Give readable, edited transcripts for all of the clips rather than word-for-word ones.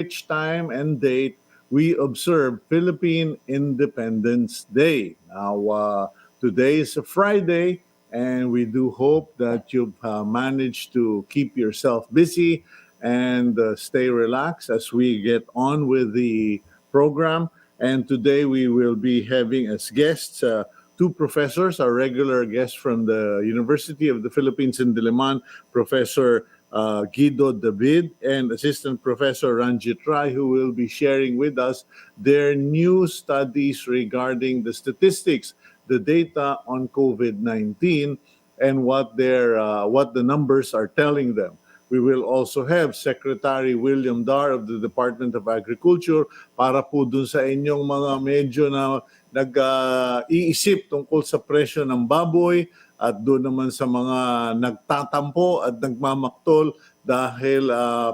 which time and date we observe Philippine Independence Day. Now, today is a Friday, and we do hope that you've managed to keep yourself busy and stay relaxed as we get on with the program. And today we will be having as guests two professors, our regular guests from the University of the Philippines in Diliman, Professor Guido David and Assistant Professor Ranjit Rye, who will be sharing with us their new studies regarding the statistics, the data on COVID-19, and what the numbers are telling them. We will also have Secretary William Dar of the Department of Agriculture para po dun sa inyong mga medyo na nag-iisip tungkol sa presyo ng baboy at doon naman sa mga nagtatampo at nagmamaktol dahil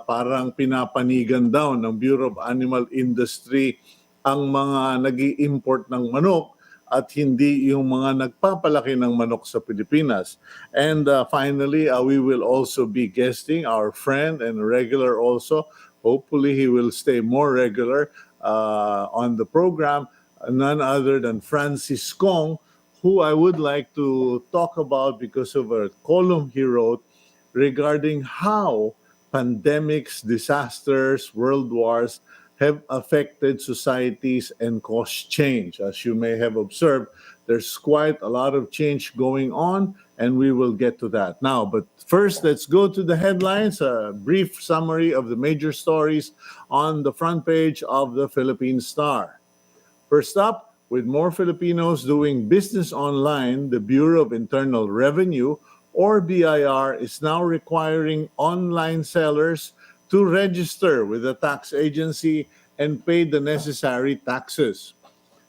parang pinapanigan daw ng Bureau of Animal Industry ang mga nag-i-import ng manok at hindi yung mga nagpapalaki ng manok sa Pilipinas. And finally, we will also be guesting our friend and regular also. Hopefully, he will stay more regular on the program, none other than Francis Kong, who I would like to talk about because of a column he wrote regarding how pandemics, disasters, world wars have affected societies and caused change. As you may have observed, there's quite a lot of change going on, and we will get to that now. But first, let's go to the headlines, a brief summary of the major stories on the front page of the Philippine Star. First up, with more Filipinos doing business online, the Bureau of Internal Revenue, or BIR, is now requiring online sellers to register with the tax agency and pay the necessary taxes.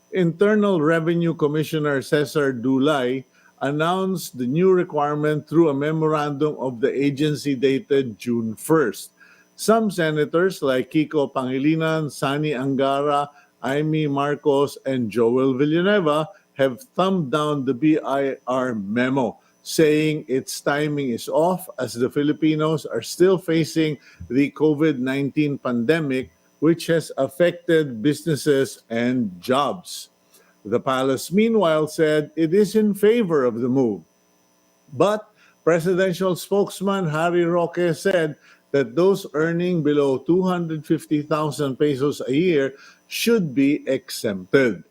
Internal Revenue Commissioner Cesar Dulay announced the new requirement through a memorandum of the agency dated June 1st. Some senators like Kiko Pangilinan, Sani Angara, Amy Marcos, and Joel Villanueva have thumbed down the BIR memo, saying its timing is off as the Filipinos are still facing the COVID-19 pandemic, which has affected businesses and jobs. The palace, meanwhile, said it is in favor of the move. But presidential spokesman Harry Roque said that those earning below 250,000 pesos a year should be exempted.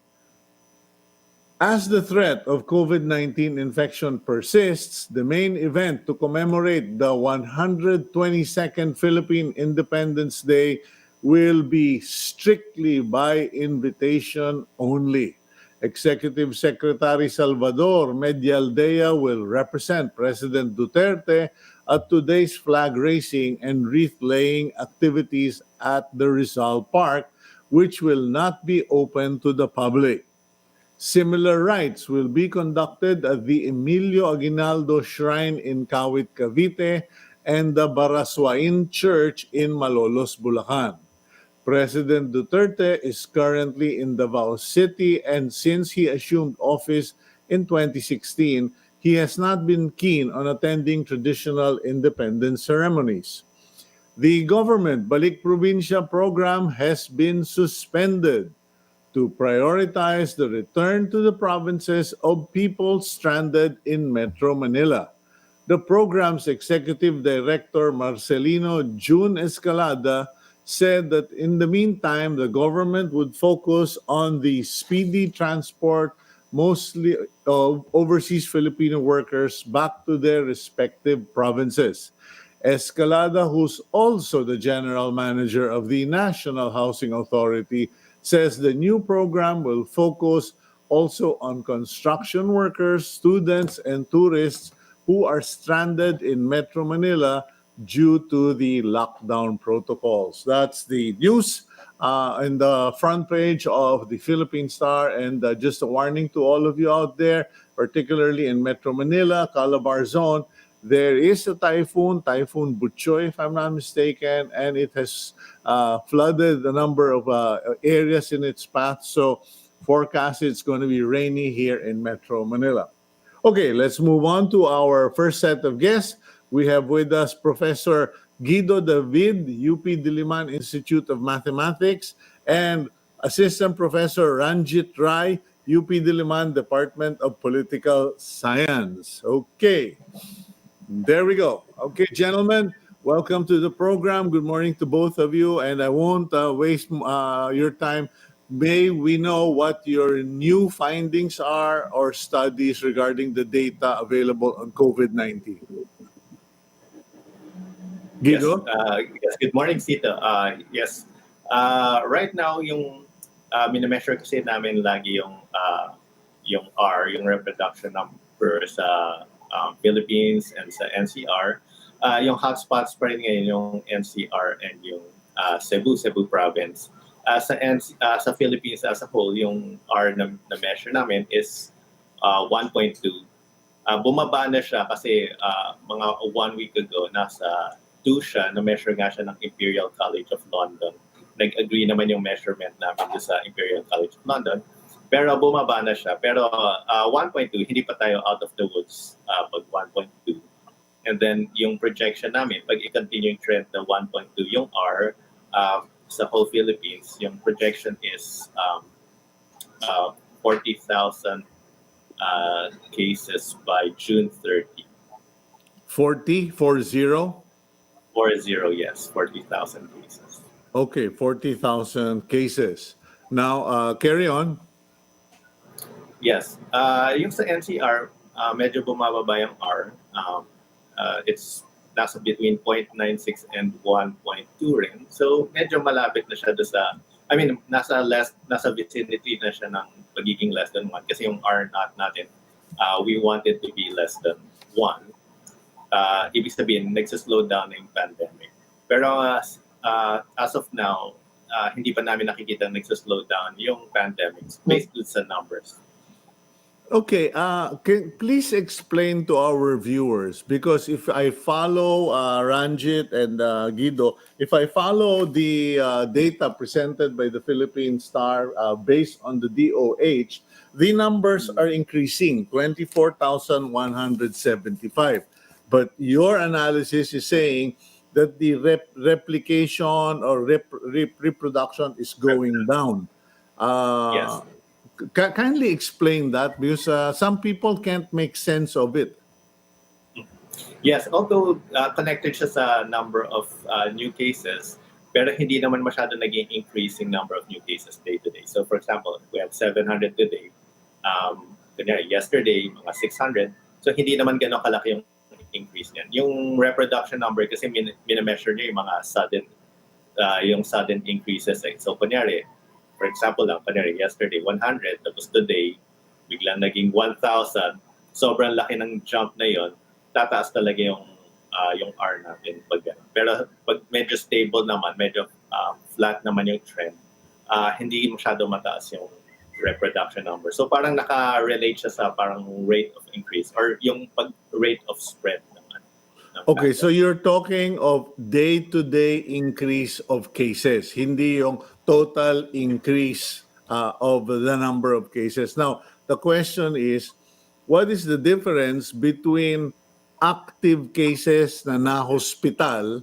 As the threat of COVID-19 infection persists, the main event to commemorate the 122nd Philippine Independence Day will be strictly by invitation only. Executive Secretary Salvador Medialdea will represent President Duterte at today's flag raising and wreath-laying activities at the Rizal Park, which will not be open to the public. Similar rites will be conducted at the Emilio Aguinaldo Shrine in Kawit, Cavite, and the Baraswain Church in Malolos, Bulacan. President Duterte is currently in Davao City, and since he assumed office in 2016, he has not been keen on attending traditional independence ceremonies. The government Balik Probinsya program has been suspended to prioritize the return to the provinces of people stranded in Metro Manila. The program's executive director, Marcelino June Escalada, said that in the meantime, the government would focus on the speedy transport, mostly of overseas Filipino workers, back to their respective provinces. Escalada, who's also the general manager of the National Housing Authority, says the new program will focus also on construction workers, students, and tourists who are stranded in Metro Manila due to the lockdown protocols. That's the news in the front page of the Philippine Star. And just a warning to all of you out there, particularly in Metro Manila, Calabar Zone, there is a Typhoon Butchoy, if I'm not mistaken, and it has flooded a number of areas in its path. So forecast it's going to be rainy here in Metro Manila. Okay, let's move on to our first set of guests. We have with us Professor Guido David, UP Diliman Institute of Mathematics, and Assistant Professor Ranjit Rye, UP Diliman Department of Political Science. Okay, there we go. Okay, gentlemen, welcome to the program. Good morning to both of you, and I won't waste your time. May we know what your new findings are or studies regarding the data available on COVID-19? Yes, Guido? yes. Good morning, Cito. Yes. Right now, yung minimeasure kasi namin lagi yung R, yung reproduction number sa Philippines and sa NCR. Yung hotspots pa rin ngayon yung NCR and yung Cebu province. Sa Philippines as a whole, yung R na measure namin is 1.2. Bumaba na siya kasi mga 1 week ago nasa 2 siya, na-measure nga siya ng Imperial College of London. Nag-agree naman yung measurement namin sa Imperial College of London. Pero bumaba na siya. Pero 1.2, hindi pa tayo out of the woods pag 1.2. And then yung projection namin, pag i-continue yung trend na 1.2, yung R sa whole Philippines, yung projection is 40,000 cases by June 30. 40, 40? 40, yes, 40,000 cases. Okay, 40,000 cases. Now, carry on. Yes. Yung sa NCR, medyo bumababa yung R. It's nasa between 0.96 and 1.2 rin. So, medyo malapit na siya sa, nasa vicinity na siya ng pagiging less than 1. Kasi yung R natin, we want it to be less than 1. Ibig sabihin, nagsaslow down na yung pandemic. Pero as of now, hindi pa namin nakikita nagsaslow down yung pandemic based sa numbers. Okay, please explain to our viewers, because if I follow Ranjit and Guido, if I follow the data presented by the Philippine Star based on the DOH, the numbers are increasing, 24,175. But your analysis is saying that the replication or reproduction is going down. Yes. Kindly explain that, because some people can't make sense of it. Yes, although connected siya sa number of new cases, pero hindi naman masyado naging increasing number of new cases day to day. So for example, we have 700 today. Yesterday, mga 600. So hindi naman gano'ng kalaki yung increase niyan. Yung reproduction number kasi minameasure niya yung mga sudden increases. So kunyari, for example yesterday 100, tapos today biglang naging 1,000. Sobrang laki ng jump na yon. Tataas talaga yung R natin pag gano'n. Pero pag medyo stable naman, medyo flat naman yung trend, hindi masyado mataas yung reproduction number. So parang naka-relate siya sa parang rate of increase or yung rate of spread ng Okay, so you're talking of day-to-day increase of cases, hindi yung total increase of the number of cases. Now, the question is, what is the difference between active cases na na-hospital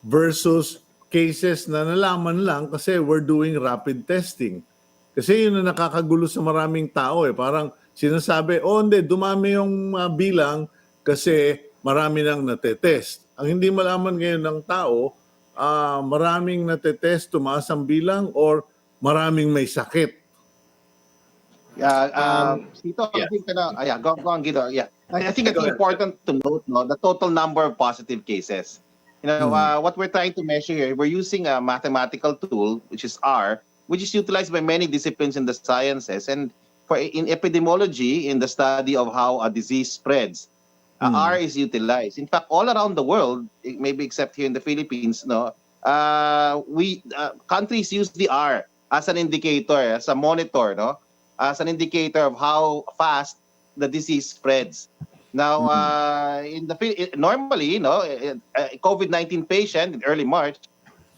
versus cases na nalaman lang kasi we're doing rapid testing? Kasi yun na nakakagulo sa maraming tao eh. Parang sinasabi, hindi, dumami yung bilang kasi marami nang natetest. Ang hindi malaman ngayon ng tao, maraming natetest, tumaas ang bilang, or maraming may sakit. Cito, yes. I think, go on, Guido. Yeah. I think it's important to note the total number of positive cases. What we're trying to measure here, we're using a mathematical tool, which is R, which is utilized by many disciplines in the sciences. And in epidemiology, in the study of how a disease spreads, R is utilized. In fact, all around the world, maybe except here in the Philippines, countries use the R as an indicator, as a monitor, as an indicator of how fast the disease spreads. Now, normally, a COVID-19 patient in early March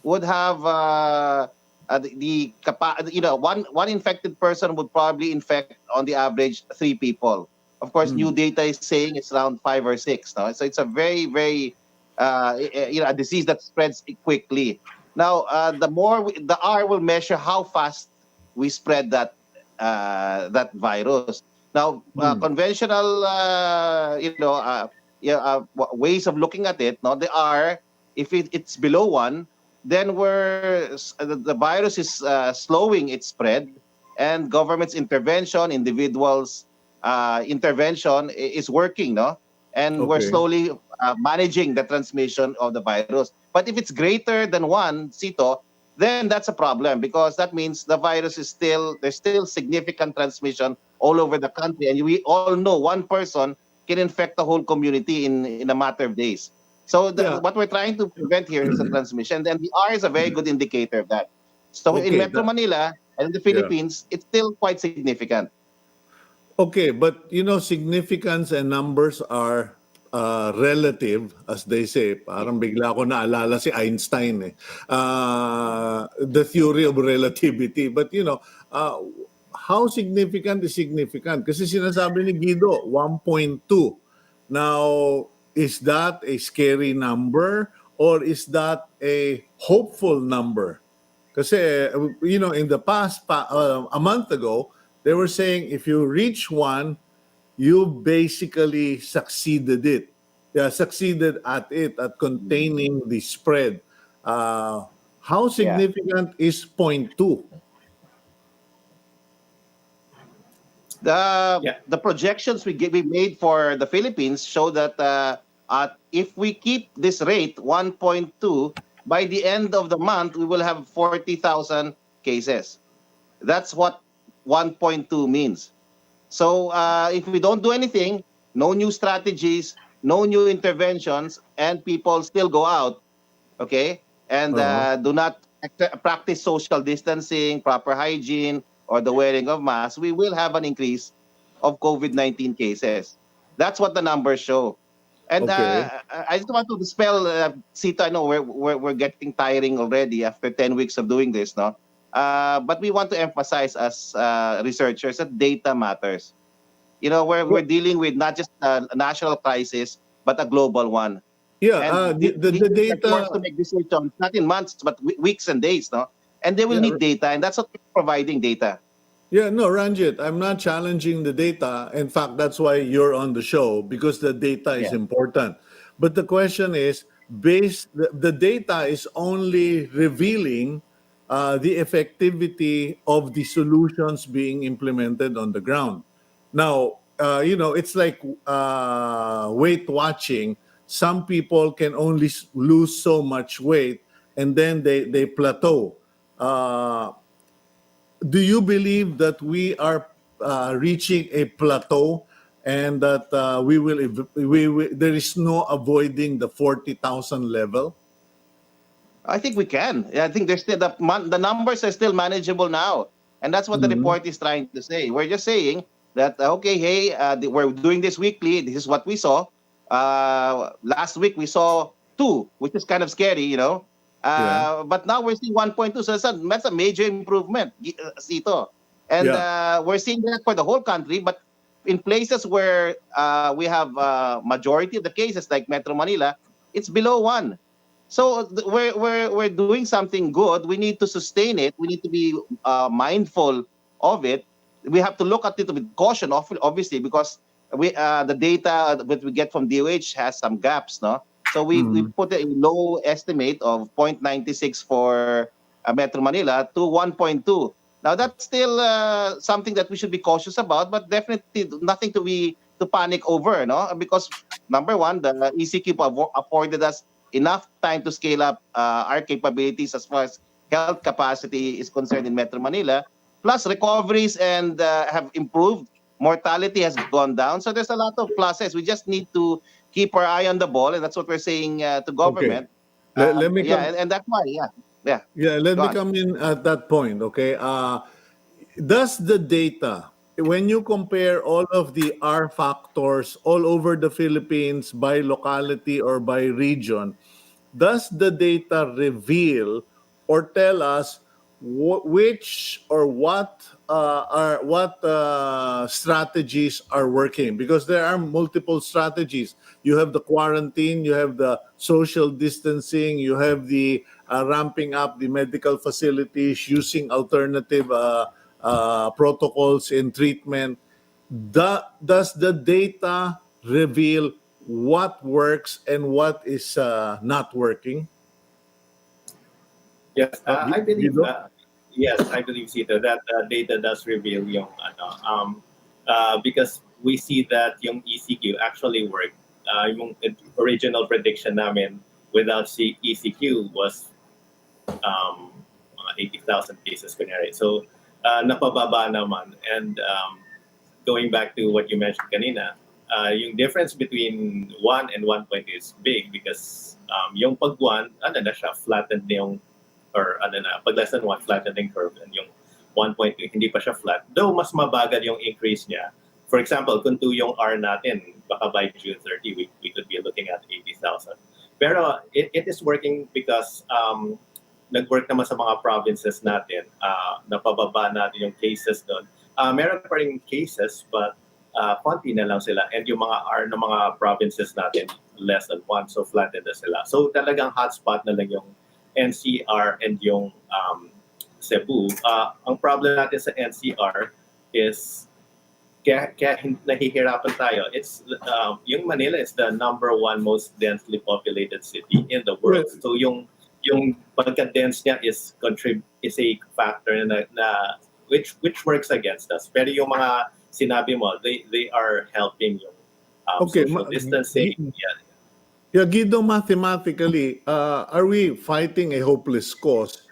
would have one infected person would probably infect on the average 3 people. Of course, new data is saying it's around 5 or 6. So it's a very, very a disease that spreads quickly. Now, the R will measure how fast we spread that virus. Now, Hmm. conventional, ways of looking at it. No, the R, if it's below one, then the virus is slowing its spread, and government's intervention, individuals' intervention is working. No, and we're Okay. slowly managing the transmission of the virus. But if it's greater than one, Cito, then that's a problem, because that means the virus there's still significant transmission all over the country, and we all know one person can infect the whole community in a matter of days. So Yeah. what we're trying to prevent here is the transmission, and the R is a very good indicator of that. So in Okay. Metro Manila and in the Yeah. Philippines, it's still quite significant. Okay, but significance and numbers are relative, as they say. Parang bigla ko naalala si Einstein eh. The theory of relativity. But how significant is significant? Kasi sinasabi ni Guido, 1.2. Now, is that a scary number or is that a hopeful number? Kasi, in the past, a month ago, they were saying if you reach one, you basically succeeded at it, at containing the spread. How Yeah. significant is point two? Yeah. The projections we made for the Philippines show that if we keep this rate 1.2, by the end of the month we will have 40,000 cases. That's what 1.2 means. So if we don't do anything, no new strategies, no new interventions, and people still go out, okay, and Uh-huh. do not practice social distancing, proper hygiene, or the wearing of masks, we will have an increase of COVID-19 cases. That's what the numbers show. And Okay. I just want to dispel, Sita, I know we're getting tiring already after 10 weeks of doing this, no? But we want to emphasize as researchers that data matters. We're dealing with not just a national crisis, but a global one. Yeah, And the leaders are forced to data. make decisions not in months but weeks and days, no? And they will Yeah, need data, and that's what we're providing data. yeah, no, Ranjit, I'm not challenging the data. In fact, that's why you're on the show because the data is Yeah. important. But the question is, the data is only revealing the effectivity of the solutions being implemented on the ground. Now, it's like weight watching. Some people can only lose so much weight and then they plateau. Uh, do you believe that we are reaching a plateau and that there is no avoiding the 40,000 level? I think we can. I think there's still the numbers are still manageable now, and that's what the Mhm. report is trying to say. We're just saying that okay, hey, we're doing this weekly. This is what we saw. Last week we saw two, which is kind of scary, Yeah, But now we're seeing 1.2, so that's a major improvement, Sito. And yeah. we're seeing that for the whole country, but in places where we have majority of the cases, like Metro Manila, it's below one. So we're doing something good. We need to sustain it. We need to be mindful of it. We have to look at it with caution, obviously, because the data that we get from DOH has some gaps, no. So we Mhm. put a low estimate of 0.96 for Metro Manila to 1.2. Now that's still something that we should be cautious about, but definitely nothing to panic over, no, because number one, the ECQ afforded us enough time to scale up our capabilities as far as health capacity is concerned in Metro Manila. Plus, recoveries and have improved. Mortality has gone down. So there's a lot of pluses. We just need to keep our eye on the ball, and that's what we're saying to Okay. government. Let me Yeah, come. and that's why, yeah, yeah. Yeah, let Go me on. come in at that point. Okay. Does the data, when you compare all of the R factors all over the Philippines by locality or by region, does the data reveal or tell us which or what strategies are working, because there are multiple strategies. You have the quarantine, you have the social distancing, you have the ramping up the medical facilities, using alternative protocols in treatment. Does the data reveal what works and what is not working? Yes, I believe, Guido? yes, I believe, Cito, that data does reveal yung because we see that yung ECQ actually worked. Yung original prediction namin without ECQ was mga 80,000 cases kunyari. So, napababa naman. And going back to what you mentioned kanina, yung difference between 1 and 1 is big because yung pag 1, ano na siya, flattened na yung, or ano na, pag less than 1, flattening curve, and yung 1.2, hindi pa siya flat. Though mas mabagal yung increase niya. For example, kung 2 yung R natin, baka by June 30, we could be looking at 80,000. Pero it is working because nag-work naman sa mga provinces natin, napababa natin yung cases doon. Meron pa rin cases, but konti na lang sila. And yung mga R ng mga provinces natin, less than 1, so flattened na sila. So talagang hotspot na lang yung NCR and yung Cebu. Ang problem natin sa NCR is kaya nahihirapan tayo. It's yung Manila is the #1 most densely populated city in the world. Yes. So yung pagka-dense niya is a factor na which works against us. Pero yung mga sinabi mo, they are helping yung Okay, social distancing. Yeah. Yeah, Guido, mathematically, are we fighting a hopeless cause?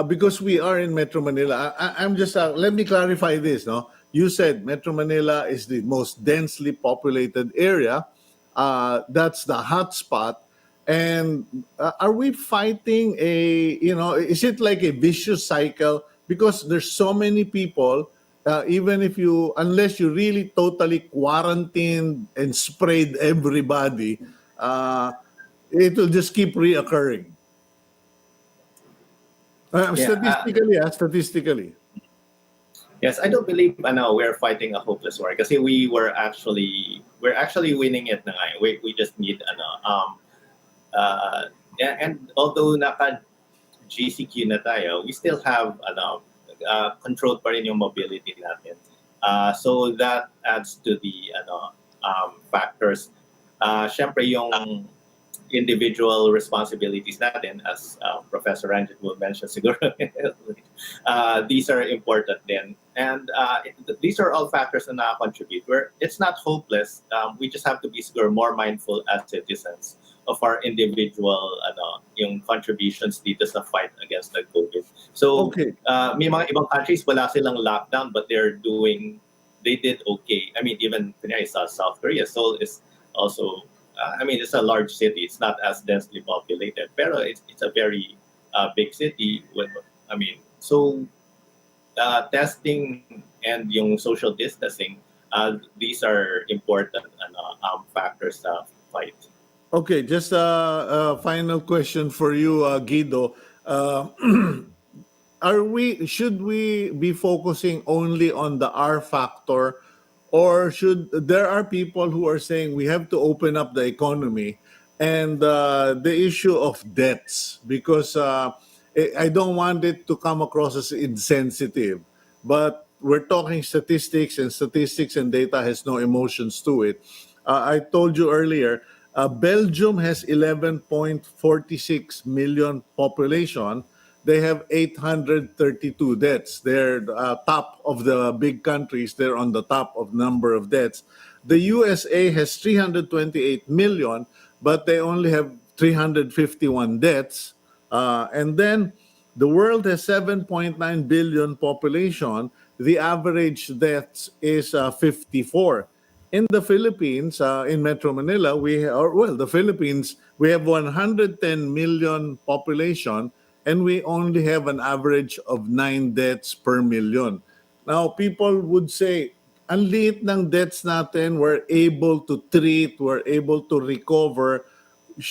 Because we are in Metro Manila. I'm just, let me clarify this, no? You said Metro Manila is the most densely populated area. That's the hot spot. And are we fighting is it like a vicious cycle? Because there's so many people, even if unless you really totally quarantined and sprayed everybody, uh, it will just keep reoccurring. Yeah, Statistically. yes, I don't believe we're fighting a hopeless war kasi we're actually winning it na nga. We just need and although naka GCQ na tayo, we still have controlled pa rin yung mobility natin. So that adds to the factors. Syempre yung individual responsibilities natin, as Professor Ranjit will mention siguro, these are important then. And these are all factors na contribute. It's not hopeless. We just have to be siguro more mindful as citizens of our individual yung contributions dito sa fight against the COVID. So Okay. may mga ibang countries wala silang lockdown but they did okay. I mean, even kunyari sa South Korea, Seoul is also it's a large city. It's not as densely populated, pero it's a very big city. So testing and yung social distancing, these are important factors to fight. Okay, just a final question for you, Guido. Should we be focusing only on the R factor, or there are people who are saying we have to open up the economy and the issue of debts, because I don't want it to come across as insensitive, but we're talking statistics, and statistics and data has no emotions to it. I told you earlier, Belgium has 11.46 million population. They have 832 deaths. They're top of the big countries. They're on the top of number of deaths. The USA has 328 million, but they only have 351 deaths. And then the world has 7.9 billion population. The average deaths is 54. In the Philippines, in Metro Manila, the Philippines, we have 110 million population, and we only have an average of 9 deaths per million. Now, people would say, ang liit ng deaths natin, we're able to treat, we're able to recover.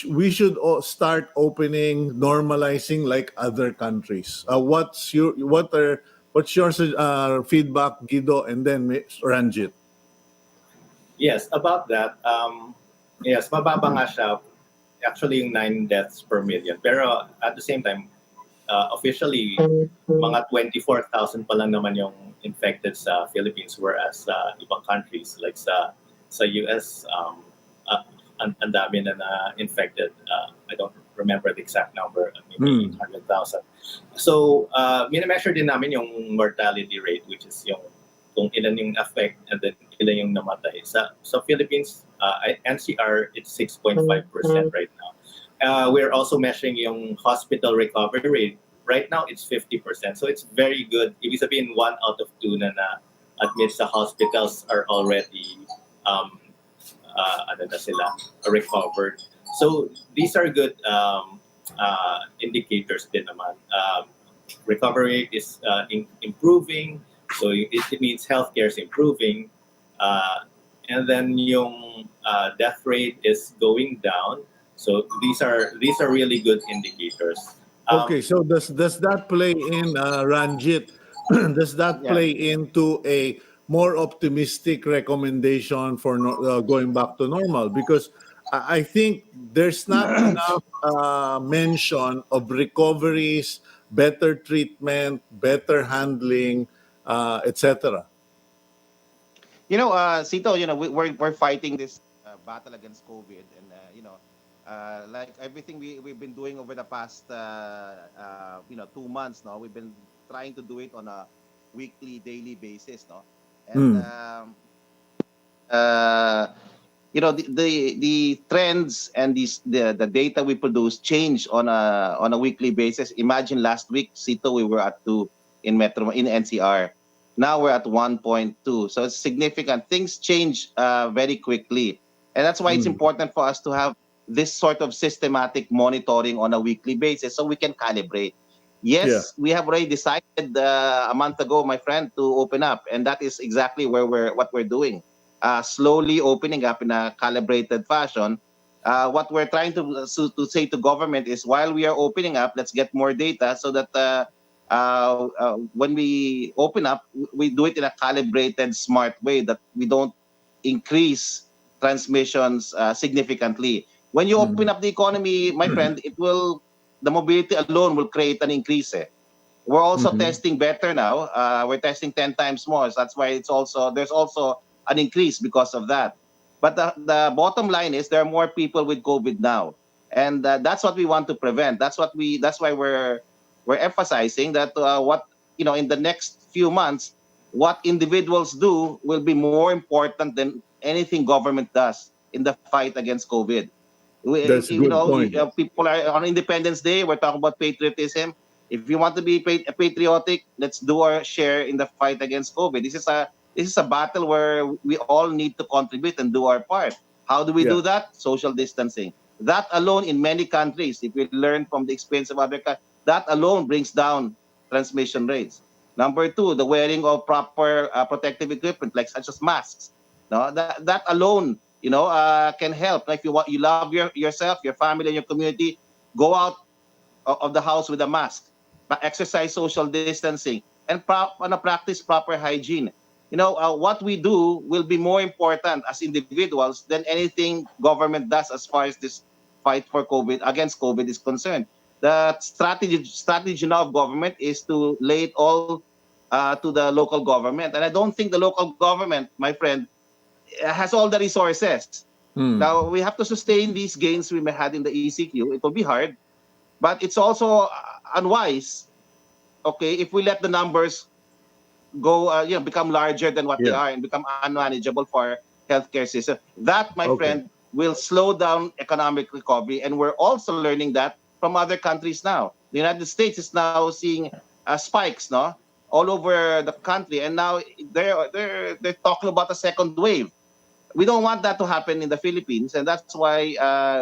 we should start opening, normalizing like other countries. What's your feedback, Guido, and then Ranjit? Yes, about that. Yes, mababa nga siya. Actually, yung 9 deaths per million. Pero at the same time, officially, mga 24,000 pa lang naman yung infected sa Philippines, whereas sa ibang countries, like sa US, ang dami na infected. I don't remember the exact number, maybe 100,000. So, minimeasure din namin yung mortality rate, which is yung kung ilan yung affect and then ilan yung namatay. Sa Philippines, NCR, it's 6.5% right now. We're also measuring yung hospital recovery rate. Right now, it's 50%. So it's very good. Ibig sabihin, 1 out of 2 na admit sa hospitals are already sila, recovered. So these are good indicators din naman. Recovery rate is improving. So it means healthcare is improving. And then yung death rate is going down. So these are really good indicators. Okay, so does that play in, Ranjit? Does that Yeah. play into a more optimistic recommendation for going back to normal? Because I think there's not enough mention of recoveries, better treatment, better handling, etc. Cito, we're fighting this battle against COVID, and like everything we've been doing over the past 2 months, no, we've been trying to do it on a weekly, daily basis, no, and the trends and the data we produce change on a weekly basis. Imagine last week, Cito, we were at 2 in NCR. Now we're at 1.2. So it's significant. Things change very quickly. And that's why it's important for us to have this sort of systematic monitoring on a weekly basis so we can calibrate. Yes, we have already decided a month ago, my friend, to open up. And that is exactly what we're doing. Slowly opening up in a calibrated fashion. What we're trying to say to government is, while we are opening up, let's get more data so that when we open up, we do it in a calibrated, smart way that we don't increase transmissions significantly. When you open up the economy, my friend, the mobility alone will create an increase. We're also testing better now. We're testing 10 times more. So that's why there's also an increase because of that. But the bottom line is there are more people with COVID now, and that's what we want to prevent. That's why we're emphasizing that in the next few months, what individuals do will be more important than anything government does in the fight against COVID. That's a good point. People are on Independence Day. We're talking about patriotism. If you want to be patriotic, let's do our share in the fight against COVID. This is a battle where we all need to contribute and do our part. How do we do that? Social distancing. That alone, in many countries, if we learn from the experience of other countries, that alone brings down transmission rates. Number 2, the wearing of proper protective equipment, like such as masks. No, that alone, can help. Like you love yourself, your family, and your community, go out of the house with a mask, but exercise social distancing, and practice proper hygiene. What we do will be more important as individuals than anything government does as far as this fight for COVID against COVID is concerned. The strategy now of government is to lay it all to the local government, and I don't think the local government, my friend, has all the resources. Now we have to sustain these gains we may had in the ECQ. It will be hard, but it's also unwise. Okay, if we let the numbers go, become larger than what they are and become unmanageable for healthcare system, that, my friend, will slow down economic recovery. And we're also learning that from other countries now. The United States is now seeing spikes, no, all over the country, and now they're talking about a second wave. We don't want that to happen in the Philippines, and that's why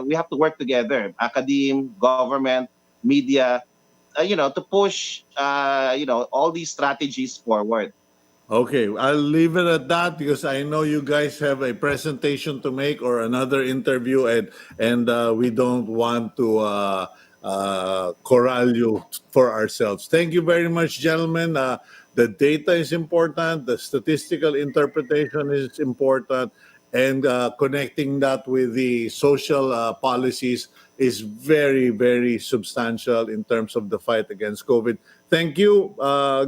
we have to work together, academe, government, media, to push all these strategies forward. Okay, I'll leave it at that because I know you guys have a presentation to make or another interview, and we don't want to corral you for ourselves. Thank you very much, gentlemen. The data is important, the statistical interpretation is important, and connecting that with the social policies is very, very substantial in terms of the fight against COVID. Thank you,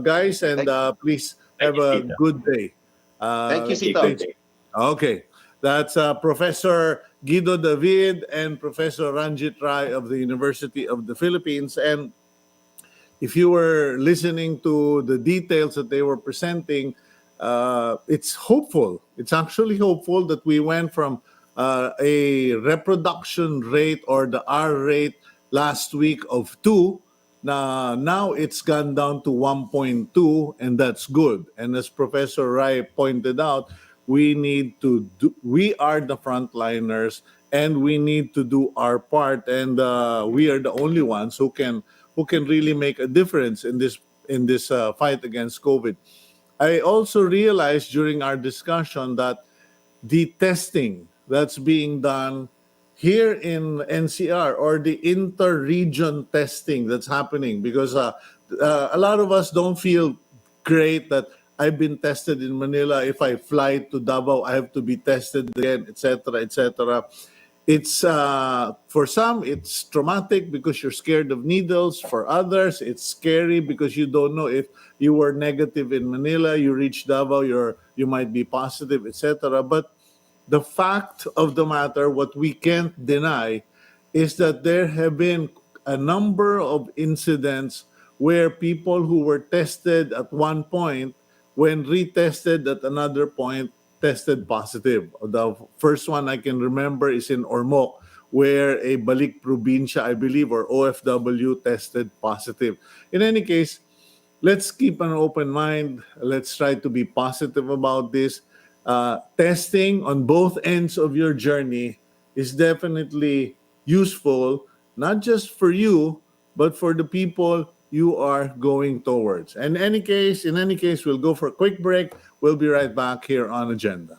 guys, and Thank, please Thank have you, a Cito. good day. thank you, Thank you. Cito. Good day. Okay. That's Professor Guido David and Professor Ranjit Rye of the University of the Philippines. And if you were listening to the details that they were presenting, it's hopeful. It's actually hopeful that we went from a reproduction rate or the R rate last week of 2. Now it's gone down to 1.2, and that's good. And as Professor Rai pointed out, we are the frontliners, and we need to do our part, and we are the only ones who can really make a difference in this fight against COVID. I also realized during our discussion that the testing that's being done here in NCR, or the inter-region testing that's happening, because a lot of us don't feel great that I've been tested in Manila. If I fly to Davao, I have to be tested again, etc., etc. It's for some it's traumatic because you're scared of needles. For others, it's scary because you don't know if you were negative in Manila, you reach Davao, you might be positive, etc. But the fact of the matter, what we can't deny, is that there have been a number of incidents where people who were tested at one point, when retested at another point, tested positive. The first one I can remember is in Ormoc, where a Balik Probinsya, I believe, or OFW, tested positive. In any case, let's keep an open mind. Let's try to be positive about this. Testing on both ends of your journey is definitely useful, not just for you, but for the people you are going towards. And in any case, we'll go for a quick break. We'll be right back here on Agenda.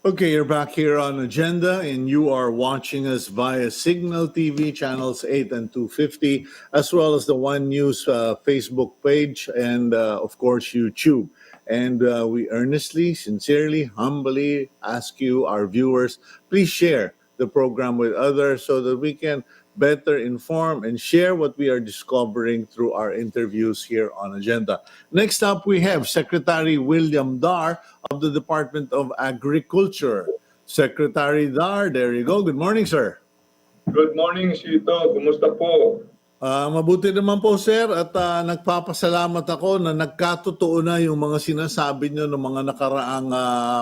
Okay, you're back here on Agenda, and you are watching us via Signal TV channels 8 and 250, as well as the One News Facebook page, and of course, YouTube. And we earnestly, sincerely, humbly ask you, our viewers, please share the program with others so that we can better inform and share what we are discovering through our interviews here on Agenda. Next up, we have Secretary William Dar of the Department of Agriculture. Secretary Dar, there you go. Good morning, sir. Good morning, Cito. Kumusta po? Mabuti naman po, sir, at nagpapasalamat ako na nagkatotoo na yung mga sinasabi nyo ng mga nakaraang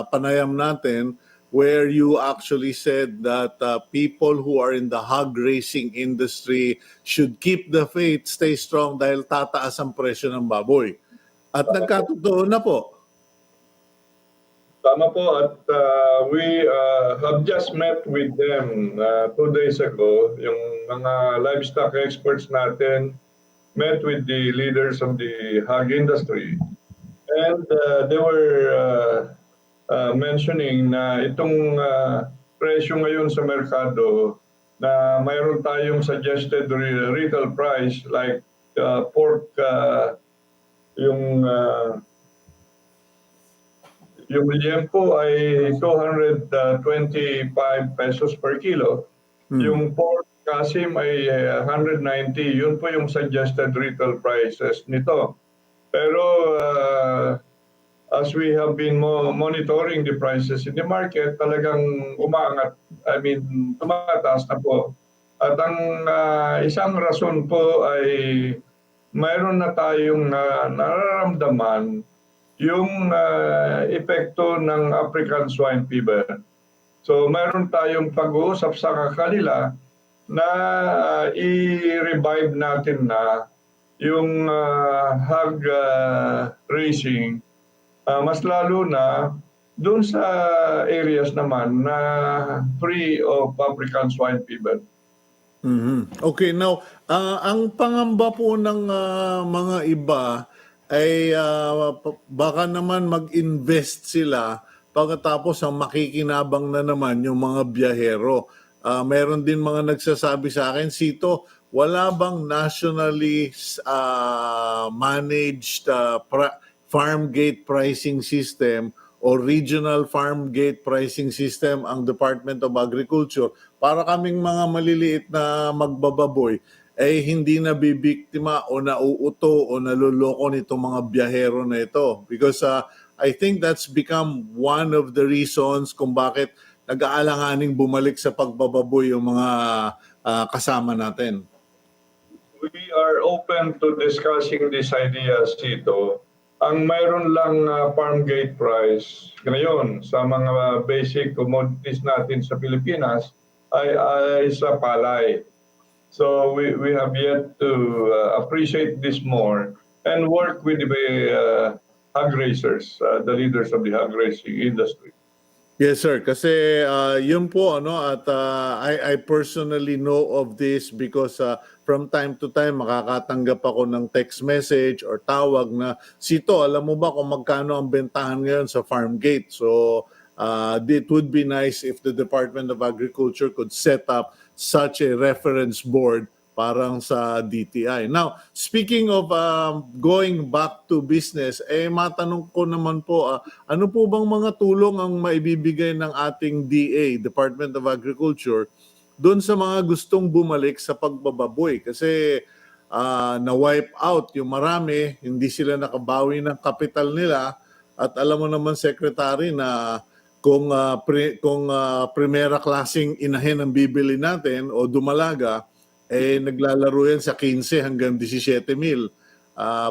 panayam natin, where you actually said that people who are in the hog racing industry should keep the faith, stay strong dahil tataas ang presyo ng baboy. At nagkatotoo na po. Tama po at we have just met with them 2 days ago. Yung mga livestock experts natin met with the leaders of the hog industry. And they were mentioning na itong presyo ngayon sa merkado na mayroon tayong suggested retail price like pork, yung liempo ay 225 pesos per kilo. Yung pork kasim ay 190. Yun po yung suggested retail prices nito. Pero as we have been monitoring the prices in the market, talagang umaangat, tumataas na po. At ang isang rason po ay mayroon na tayong nararamdaman yung epekto ng African swine fever. So mayroon tayong pag-uusap sa kanila na i-revive natin na yung hog racing, mas lalo na doon sa areas naman na free of African swine fever. Okay, now, ang pangamba po ng mga iba ay baka naman mag-invest sila pagkatapos ang makikinabang na naman yung mga biyahero. Meron din mga nagsasabi sa akin, Cito, wala bang nationally managed farm gate pricing system o regional farm gate pricing system ang Department of Agriculture para kaming mga maliliit na magbababoy ay hindi na bibiktima o nauuto o naluloko nitong mga biyahero na ito? Because I think that's become one of the reasons kung bakit nag-aalanganing bumalik sa pagbababoy yung mga kasama natin. We are open to discussing this idea, Cito. Ang mayroon lang farm gate price ngayon sa mga basic commodities natin sa Pilipinas ay sa palay. So we have yet to appreciate this more and work with the hog racers, the leaders of the hog racing industry. Yes, sir. Kasi yun po, at I personally know of this because from time to time makakatanggap ako ng text message or tawag na, Cito, alam mo ba kung magkano ang bentahan ngayon sa farm gate? So it would be nice if the Department of Agriculture could set up such a reference board parang sa DTI. Now, speaking of going back to business, matanong ko naman po, ano po bang mga tulong ang maibibigay ng ating DA, Department of Agriculture, doon sa mga gustong bumalik sa pagbababoy? Kasi na-wipe out yung marami, hindi sila nakabawi ng kapital nila, at alam mo naman, Secretary, na kung primera klaseng inahin ang bibili natin o dumalaga, naglalaro yan sa 15 hanggang 17 mil.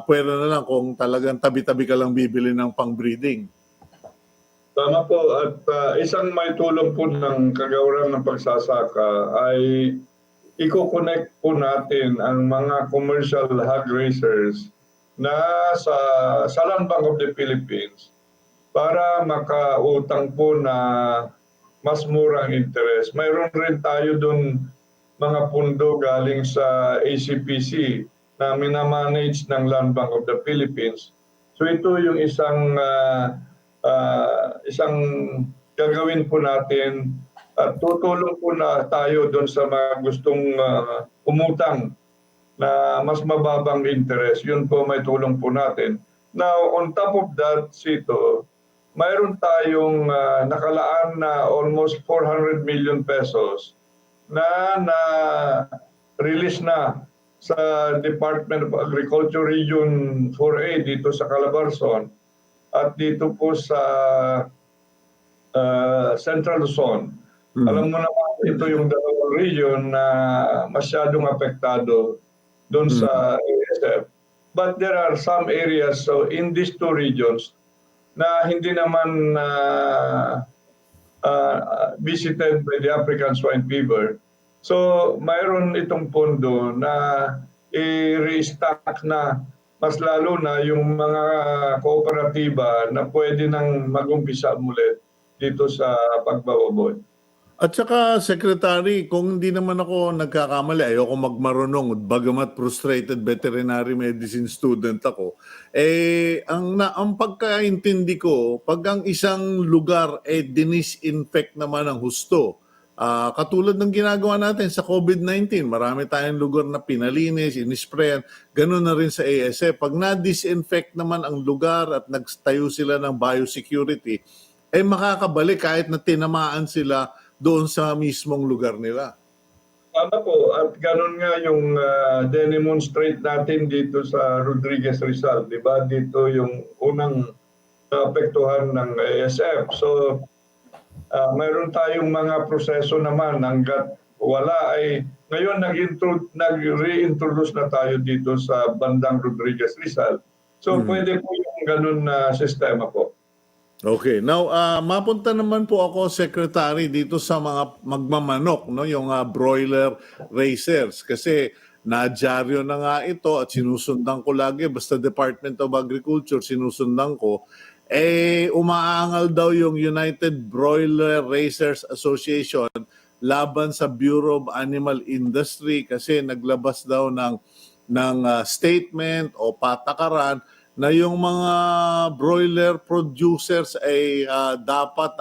Pwede na lang kung talagang tabi-tabi ka lang bibili ng pang-breeding. Tama po. At isang may tulong po ng kagawaran ng pagsasaka ay i-connect po natin ang mga commercial hog racers na sa Land Bank of the Philippines para makautang po na mas murang interest. Mayroon rin tayo doon mga pundo galing sa ACPC na minamanage ng Land Bank of the Philippines. So ito yung isang gagawin po natin at tutulong po na tayo doon sa mga gustong umutang na mas mababang interest. Yun po may tulong po natin. Now, on top of that, Cito, mayroon tayong nakalaan na almost 400 million pesos na release na sa Department of Agriculture Region 4A dito sa Calabarzon at dito po sa Central Luzon. Alam mo naman, ito yung dalawang region na masyadong apektado doon sa ASF. But there are some areas in these two regions na hindi naman visited by the African swine fever. So mayroon itong pondo na i-restock na mas lalo na yung mga kooperatiba na pwede nang mag-umpisa ulit dito sa pagbababoy. At saka, Secretary, kung hindi naman ako nagkakamali, ayoko magmarunong, bagamat frustrated veterinary medicine student ako, ang pagkaintindi ko, pag ang isang lugar dinis-infect naman ang husto, katulad ng ginagawa natin sa COVID-19, marami tayong lugar na pinalinis, inisprayan, ganoon na rin sa ASF. Pag na-disinfect naman ang lugar at nagtayo sila ng biosecurity, makakabalik kahit na tinamaan sila doon sa mismong lugar nila. Tama po, at ganun nga yung demonstrate natin dito sa Rodriguez Rizal, di ba? Dito yung unang naapektuhan ng ASF. So, mayroon tayong mga proseso naman hanggat wala ay ngayon nag-reintroduce na tayo dito sa bandang Rodriguez Rizal. So, pwede po yung ganun na sistema po. Okay. Now, mapunta naman po ako, Secretary, dito sa mga magmamanok, no? Yung broiler racers. Kasi nadyaryo na nga ito at sinusundan ko lagi, basta Department of Agriculture, sinusundan ko. Umaangal daw yung United Broiler Racers Association laban sa Bureau of Animal Industry kasi naglabas daw ng statement o patakaran na yung mga broiler producers ay dapat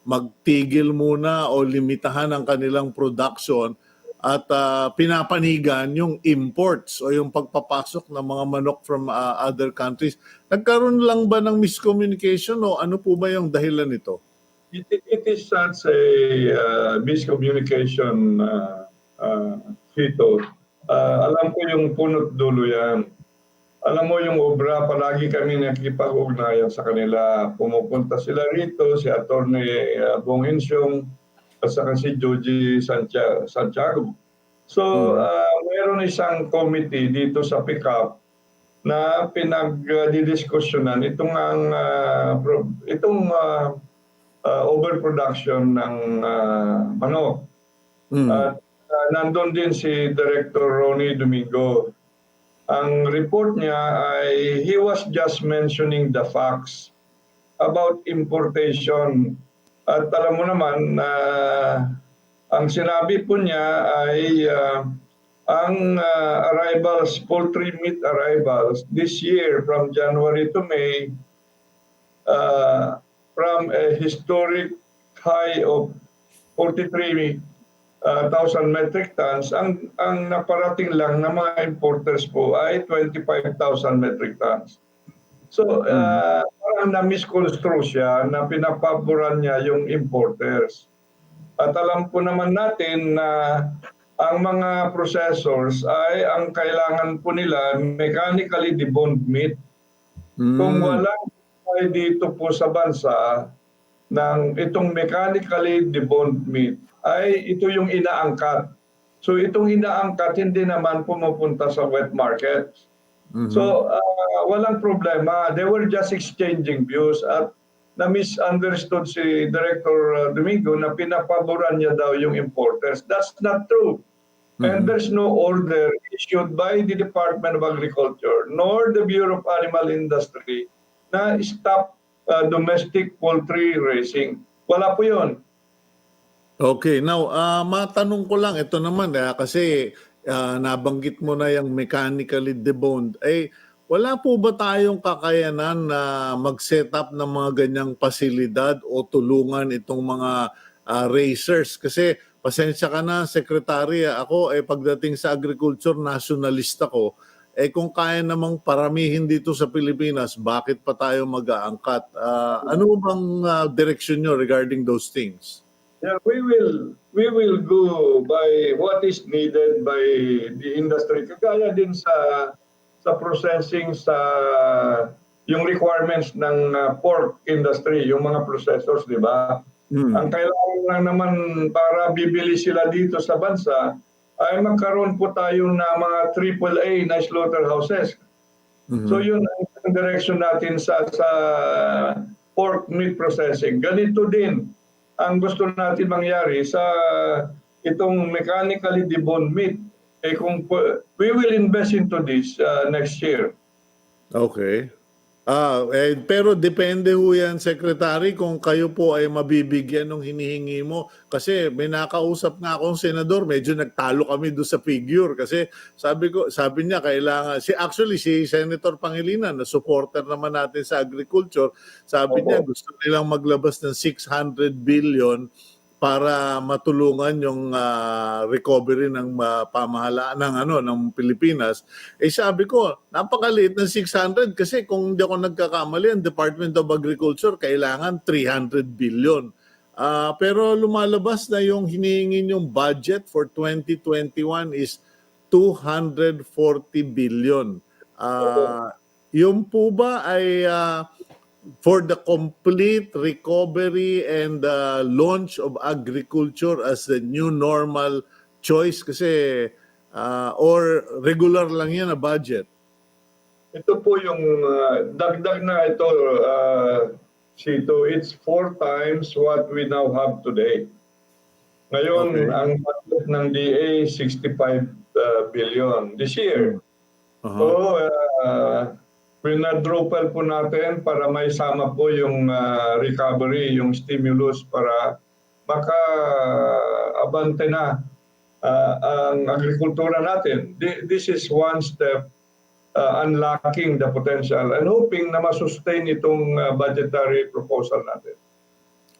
magtigil muna o limitahan ang kanilang production at pinapanigan yung imports o yung pagpapasok ng mga manok from other countries. Nagkaroon lang ba ng miscommunication o ano po ba yung dahilan nito? It is such a miscommunication, Cito. Alam ko yung punot dulo yan. Alam mo yung obra, palagi kami nakikipag-ugnayan sa kanila. Pumupunta sila rito, si Attorney Bong Insyong at saka si Joji Santiago. So, mayroon isang committee dito sa pickup na pinagdidiskusyonan itong overproduction ng manok. At nandun din si Director Ronnie Domingo. Ang report niya ay he was just mentioning the facts about importation. At alam mo naman na ang sinabi po niya ay ang arrivals, poultry meat arrivals this year from January to May from a historic high of 43,000 metric tons, ang naparating lang ng mga importers po ay 25,000 metric tons. So, parang na-misconstrue siya na pinapaboran niya yung importers. At alam po naman natin na ang mga processors ay ang kailangan po nila mechanically deboned meat. Kung walang dito po sa bansa ng itong mechanically deboned meat, ay ito yung inaangkat. So itong inaangkat hindi naman pumupunta sa wet market. So walang problema. They were just exchanging views at na-misunderstood si Director Domingo na pinapaboran niya daw yung importers. That's not true. And there's no order issued by the Department of Agriculture nor the Bureau of Animal Industry na stop domestic poultry raising. Wala po yun. Okay, now matanong ko lang ito naman kasi nabanggit mo na yung mechanically deboned. Wala po ba tayong kakayanan na mag-set up ng mga ganyang pasilidad o tulungan itong mga racers? Kasi pasensya ka na, Secretary, ako pagdating sa agriculture, nationalist ako. Kung kaya namang paramihin dito sa Pilipinas, bakit pa tayo mag-aangkat? Ano bang direction nyo regarding those things? Yeah, we will go by what is needed by the industry. Kagaya din sa processing sa yung requirements ng pork industry, yung mga processors, di ba? Ang kailangan lang naman para bibili sila dito sa bansa ay magkaroon po tayo na mga AAA na slaughterhouses. So yun ang direction natin sa pork meat processing. Ganito din ang gusto natin mangyari sa itong mechanically deboned meat. We will invest into this next year. Okay. Pero depende ho yan, Secretary, kung kayo po ay mabibigyan ng hinihingi mo. Kasi may nakausap nga akong senador, medyo nagtalo kami doon sa figure. Kasi sabi niya, kailangan, si Senator Pangilinan, na supporter naman natin sa agriculture, sabi niya, gusto nilang maglabas ng 600 billion para matulungan yung recovery ng pamahalaan ng Pilipinas. Sabi ko, napakaliit ng 600 kasi kung hindi ako nagkakamali, ang Department of Agriculture kailangan 300 billion. Pero lumalabas na yung hinihingi yung budget for 2021 is 240 billion. Yung po ba ay for the complete recovery and launch of agriculture as the new normal choice kasi or regular lang yan na budget? Ito po yung dagdag na ito, Cito. It's 4 times what we now have today. Ngayon, ang budget ng DA, 65 billion this year. So, pinadrupal po natin para may sama po yung recovery, yung stimulus para maka-abante na ang agrikultura natin. This is one step unlocking the potential and hoping na masustain itong budgetary proposal natin.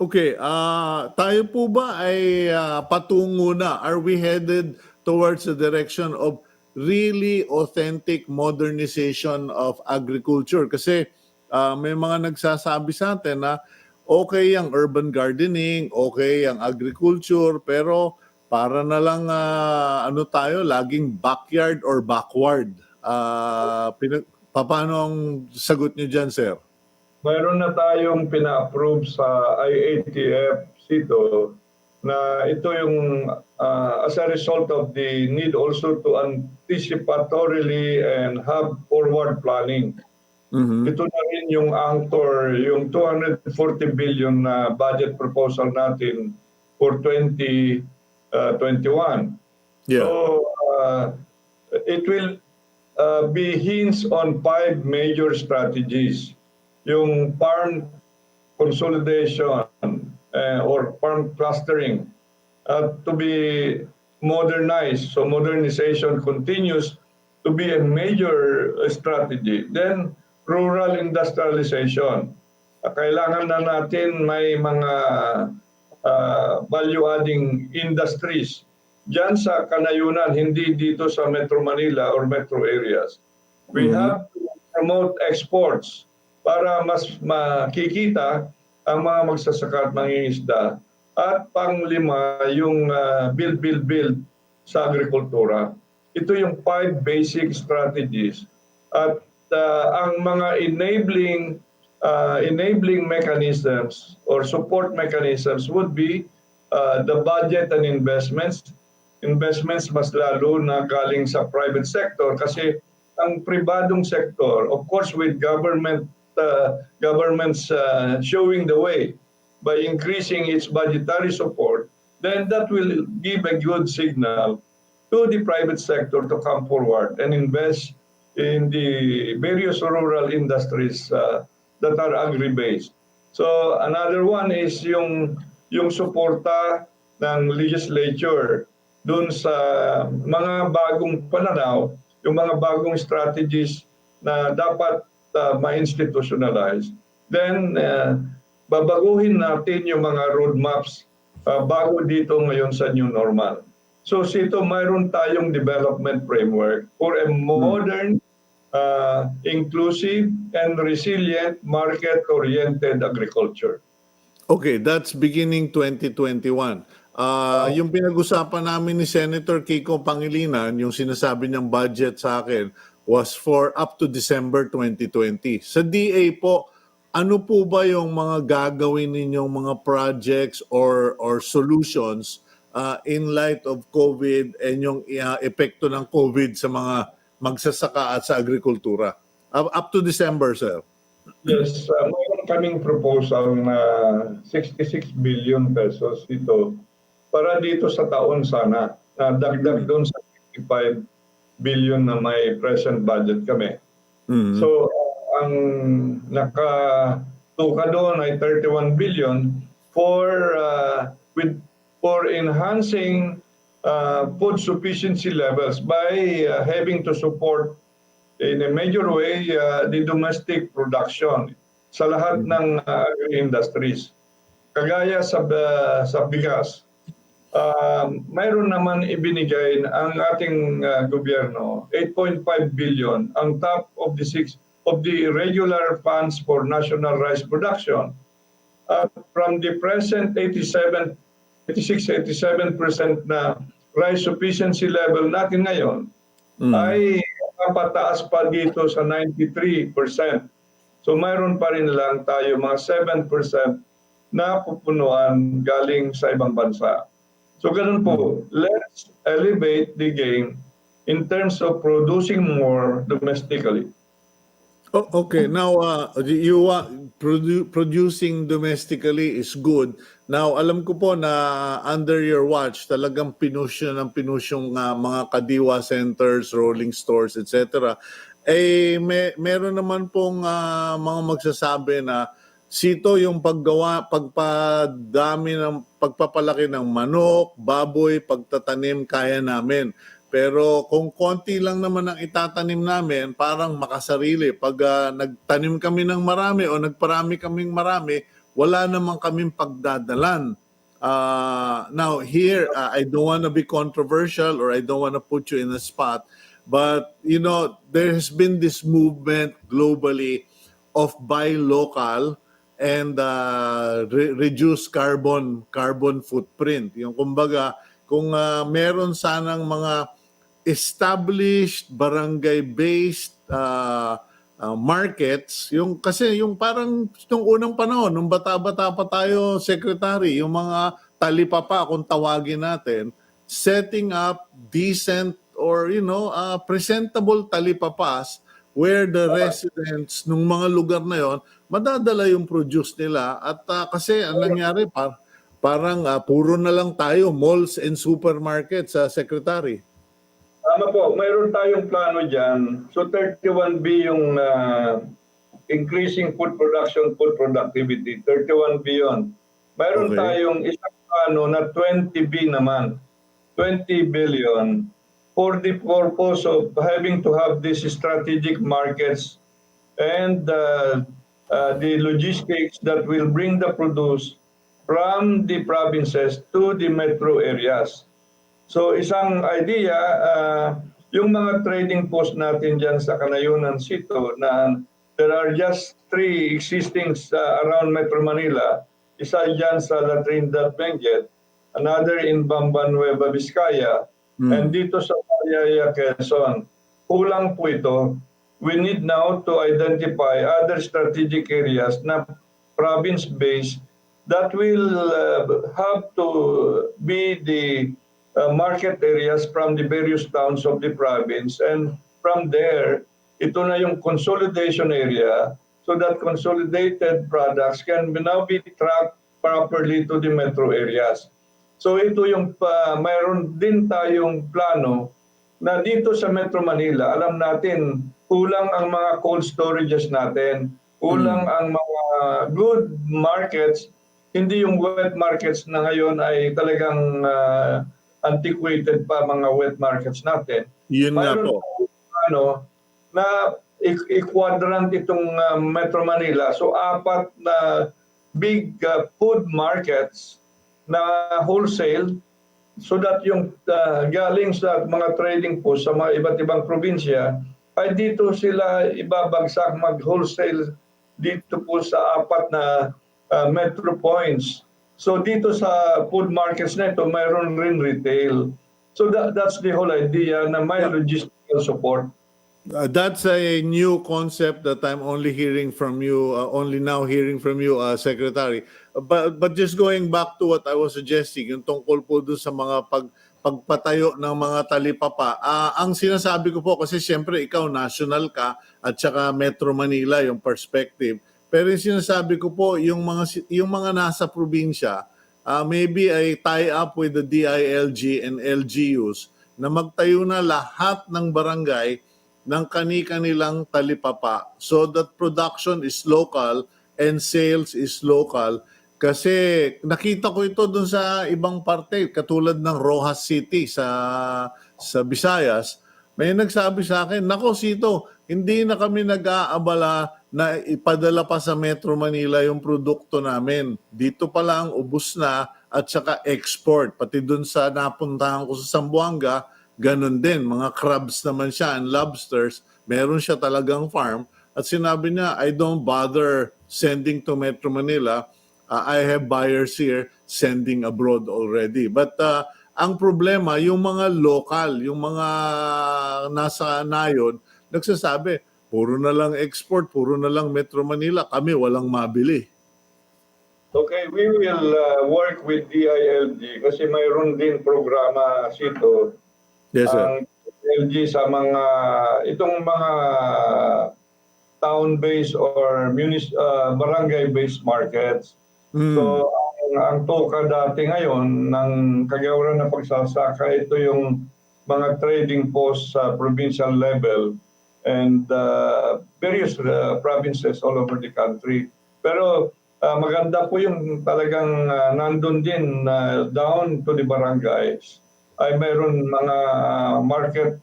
Okay, tayo po ba ay patungo na? Are we headed towards the direction of really authentic modernization of agriculture? Kasi may mga nagsasabi sa atin na okay ang urban gardening, okay ang agriculture, pero para na lang tayo, laging backyard or backward. Paano ang sagot niyo dyan, sir? Mayroon na tayong pina-approve sa IATF, Cito, na ito yung as a result of the need also to anticipatorily and have forward planning. Ito na rin yung anchor, yung 240 billion na budget proposal natin for 2021. Yeah. So it will be hinged on 5 major strategies. Yung farm consolidation or farm clustering to be modernized. So modernization continues to be a major strategy. Then rural industrialization. Kailangan na natin may mga value-adding industries diyan sa kanayunan, hindi dito sa Metro Manila or metro areas. We have to promote exports para mas makikita ang mga magsasaka at mangingisda. At panglima, yung build sa agrikultura. Ito yung 5 basic strategies. At ang mga enabling mechanisms or support mechanisms would be the budget and investments. Investments mas lalo na galing sa private sector kasi ang pribadong sector, of course with governments showing the way by increasing its budgetary support, then that will give a good signal to the private sector to come forward and invest in the various rural industries that are agri-based. So another one is yung suporta ng legislature dun sa mga bagong pananaw, yung mga bagong strategies na dapat ma-institutionalize. Then babaguhin natin yung mga roadmaps bago dito ngayon sa new normal. So Cito, mayroon tayong development framework for a modern, inclusive, and resilient market-oriented agriculture. Okay, that's beginning 2021. Yung pinag-usapan namin ni Senator Kiko Pangilinan, yung sinasabi niyang budget sa akin, was for up to December 2020. Sa DA po, ano po ba yung mga gagawin ninyong mga projects or solutions in light of COVID and yung epekto ng COVID sa mga magsasaka at sa agrikultura? Up to December, sir. Yes, mayroon kaming proposal na 66 billion pesos ito para dito sa taon sana na dagdag doon sa 55 billion na may present budget kami. Mhm. So, ang nakatuka doon ay 31 billion for for enhancing food sufficiency levels by having to support in a major way the domestic production sa lahat ng agri-industries. Kagaya sa bigas, mayroon naman ibinigay ang ating gobyerno 8.5 billion ang top of the regular funds for national rice production. From the present 86-87% na rice sufficiency level natin ngayon ay papataas pa dito sa 93%. So mayroon pa rin lang tayo mga 7% na pupunuan galing sa ibang bansa. So ganun po, let's elevate the game in terms of producing more domestically. Okay, now producing domestically is good. Now, alam ko po na under your watch, talagang pinush ng pinush yung mga kadiwa centers, rolling stores, etc. Meron naman pong mga magsasabi na sito yung pagpapalaki ng manok, baboy, pagtatanim, kaya namin. Pero kung konti lang naman ang itatanim namin, parang makasarili. Pag nagtanim kami ng marami o nagparami kaming marami, wala naman kaming pagdadalan. Now here, I don't want to be controversial or I don't want to put you in a spot, but you know, there has been this movement globally of buy local and reduce carbon footprint. Yung kumbaga, kung meron sanang mga established barangay-based markets, kasi yung parang nung unang panahon, nung bata-bata pa tayo, secretary, yung mga talipapa kung tawagin natin, setting up decent or presentable talipapas where the residents nung mga lugar na yon madadala yung produce nila at kasi ang nangyari parang puro na lang tayo malls and supermarkets sa secretary. Tama po, mayroon tayong plano dyan. So 31B yung increasing food production, food productivity, 31B yun. Mayroon tayong isang plano na 20B naman, 20 billion for the purpose of having to have these strategic markets and the logistics that will bring the produce from the provinces to the metro areas. So isang idea, yung mga trading post natin dyan sa Kanayunan Cito na there are just 3 existing around Metro Manila. Isa dyan sa La Trinidad Benguet, another in Bamban, Nueva Vizcaya, and dito sa Ayaya, Quezon. Kulang po ito. We need now to identify other strategic areas na province-based that will have to be the market areas from the various towns of the province, and from there ito na yung consolidation area so that consolidated products can now be tracked properly to the metro areas. So ito yung mayroon din tayong plano na dito sa Metro Manila, alam natin kulang ang mga cold storages natin, kulang ang mga good markets, hindi yung wet markets na ngayon ay talagang antiquated pa mga wet markets natin. Yun nga po. Na i-quadrant itong Metro Manila. So 4 na big food markets na wholesale so that yung galing sa mga trading post sa mga iba't ibang probinsya ay dito sila ibabagsak mag-wholesale dito po sa 4 na metro points. So dito sa food markets na ito, mayroon rin retail. So that's the whole idea na may logistical support. That's a new concept that I'm only hearing from you, Secretary. But just going back to what I was suggesting, yung tungkol po doon sa mga pagpatayo ng mga talipapa. Ang sinasabi ko po, kasi siyempre ikaw national ka at saka Metro Manila yung perspective. Pero yung sinasabi ko po, yung mga nasa probinsya, maybe ay tie up with the DILG and LGUs na magtayo na lahat ng barangay ng kani-kanilang talipapa so that production is local and sales is local. Kasi nakita ko ito dun sa ibang parte, katulad ng Rojas City sa Visayas. May nagsabi sa akin, "Nako Sito, hindi na kami nag-aabala na ipadala pa sa Metro Manila yung produkto namin. Dito pa lang, ubus na at saka export." Pati dun sa napuntahan ko sa Zamboanga, ganun din. Mga crabs naman siya and lobsters. Meron siya talagang farm. At sinabi niya, "I don't bother sending to Metro Manila. I have buyers here sending abroad already." But ang problema, yung mga local, yung mga nasa nayon, nagsasabi, puro na lang export, puro na lang Metro Manila, kami walang mabili. Okay, we will work with DILG kasi mayroon din programa Cito Yes, sir. ang DILG sa itong mga town-based or barangay-based markets. So, ang toka dati ngayon ng kagawaran ng pagsasaka, ito yung mga trading posts sa provincial level and various provinces all over the country. Pero maganda po yung talagang nandun din down to the barangays. Ay mayroon mga market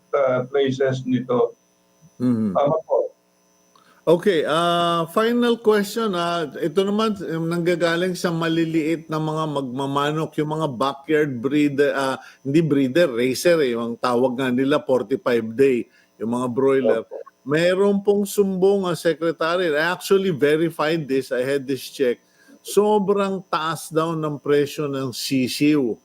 places nito. Tama po. Okay, final question. Ito naman nanggagaling sa maliliit na mga magmamanok, yung mga backyard breeder, hindi breeder, racer, yung tawag nga nila 45-day, yung mga broiler. Meron pong sumbong, Secretary, I actually verified this, I had this check. Sobrang taas daw ng presyo ng sisiw.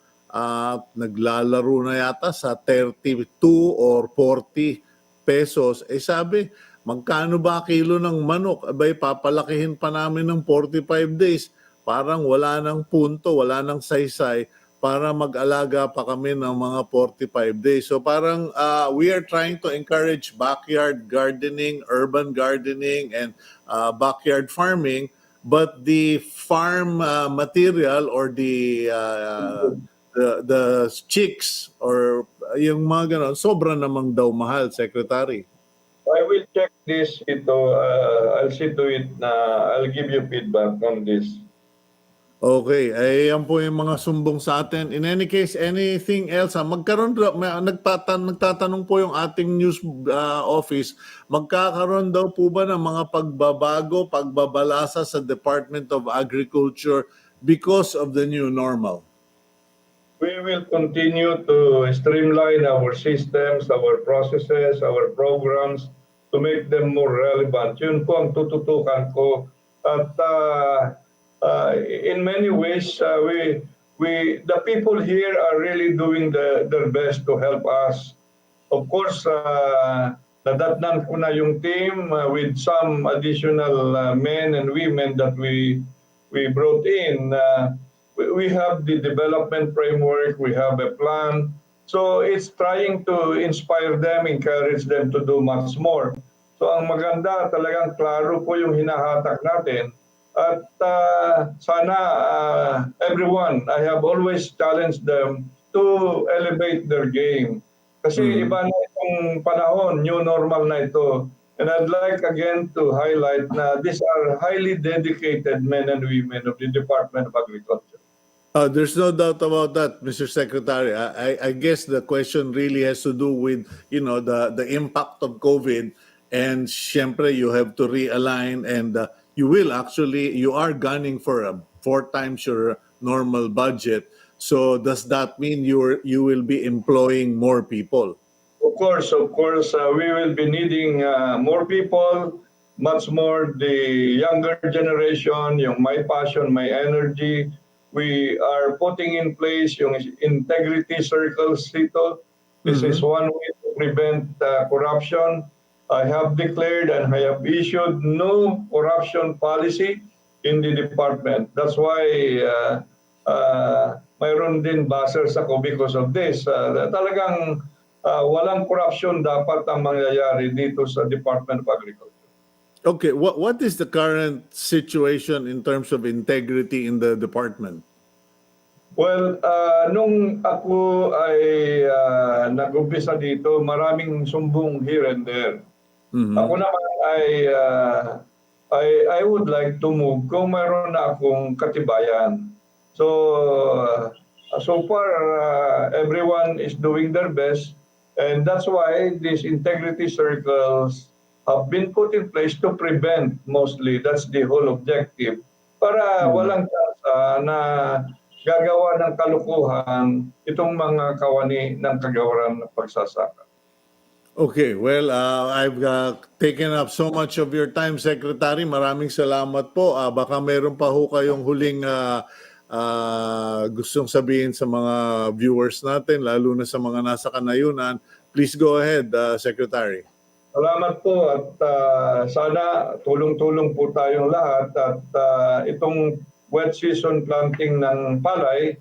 Naglalaro na yata sa 32 or 40 pesos. Sabi, magkano ba kilo ng manok? Abay, papalakihin pa namin ng 45 days. Parang wala ng punto, wala ng saysay para mag-alaga pa kami ng mga 45 days. So parang we are trying to encourage backyard gardening, urban gardening, and backyard farming. But the farm material or the chicks or yung mga ganon, sobra namang daw mahal, Secretary. I will check this I'll see to it na I'll give you feedback on this. Okay, yan po yung mga sumbong sa atin. In any case, anything else? Nagtatanong po yung ating news office, magkakaroon daw po ba ng mga pagbabago, pagbabalasa sa Department of Agriculture because of the new normal? We will continue to streamline our systems, our processes, our programs to make them more relevant. Yun po ang tututukan ko. At in many ways, the people here are really doing their best to help us. Of course, nadatnan ko na yung team with some additional men and women that we brought in. We have the development framework, we have a plan. So it's trying to inspire them, encourage them to do much more. So ang maganda, talagang klaro po yung hinahatak natin. At sana everyone, I have always challenged them to elevate their game. Kasi iba na itong panahon, new normal na ito. And I'd like again to highlight na these are highly dedicated men and women of the Department of Agriculture. There's no doubt about that, Mr. Secretary. I guess the question really has to do with, the impact of COVID, and siyempre you have to realign, and you are gunning for 4 times your normal budget. So does that mean you will be employing more people? Of course, we will be needing more people, much more the younger generation, yung my passion, my energy. We are putting in place yung integrity circles dito. This is one way to prevent corruption. I have declared and I have issued no corruption policy in the department. That's why mayroon din buzzers ako because of this. Talagang walang corruption dapat ang mangyayari dito sa Department of Agriculture. Okay, what is the current situation in terms of integrity in the department? Well, nung ako ay nag-umpisa dito, maraming sumbong here and there. Mhm. Ako naman ay I would like to move kung mayroon na akong katibayan. So so far everyone is doing their best, and that's why these integrity circles have been put in place to prevent, mostly that's the whole objective, para Mhm. walang tsansa na gagawa ng kalukuhan itong mga kawani ng kagawaran ng pagsasaka. Okay, well, I've taken up so much of your time, Secretary. Maraming salamat po. Baka meron pa ho kayong huling gustong sabihin sa mga viewers natin, lalo na sa mga nasa kanayunan. Please go ahead, Secretary. Salamat po at sana tulong-tulong po tayong lahat at itong wet season planting ng palay,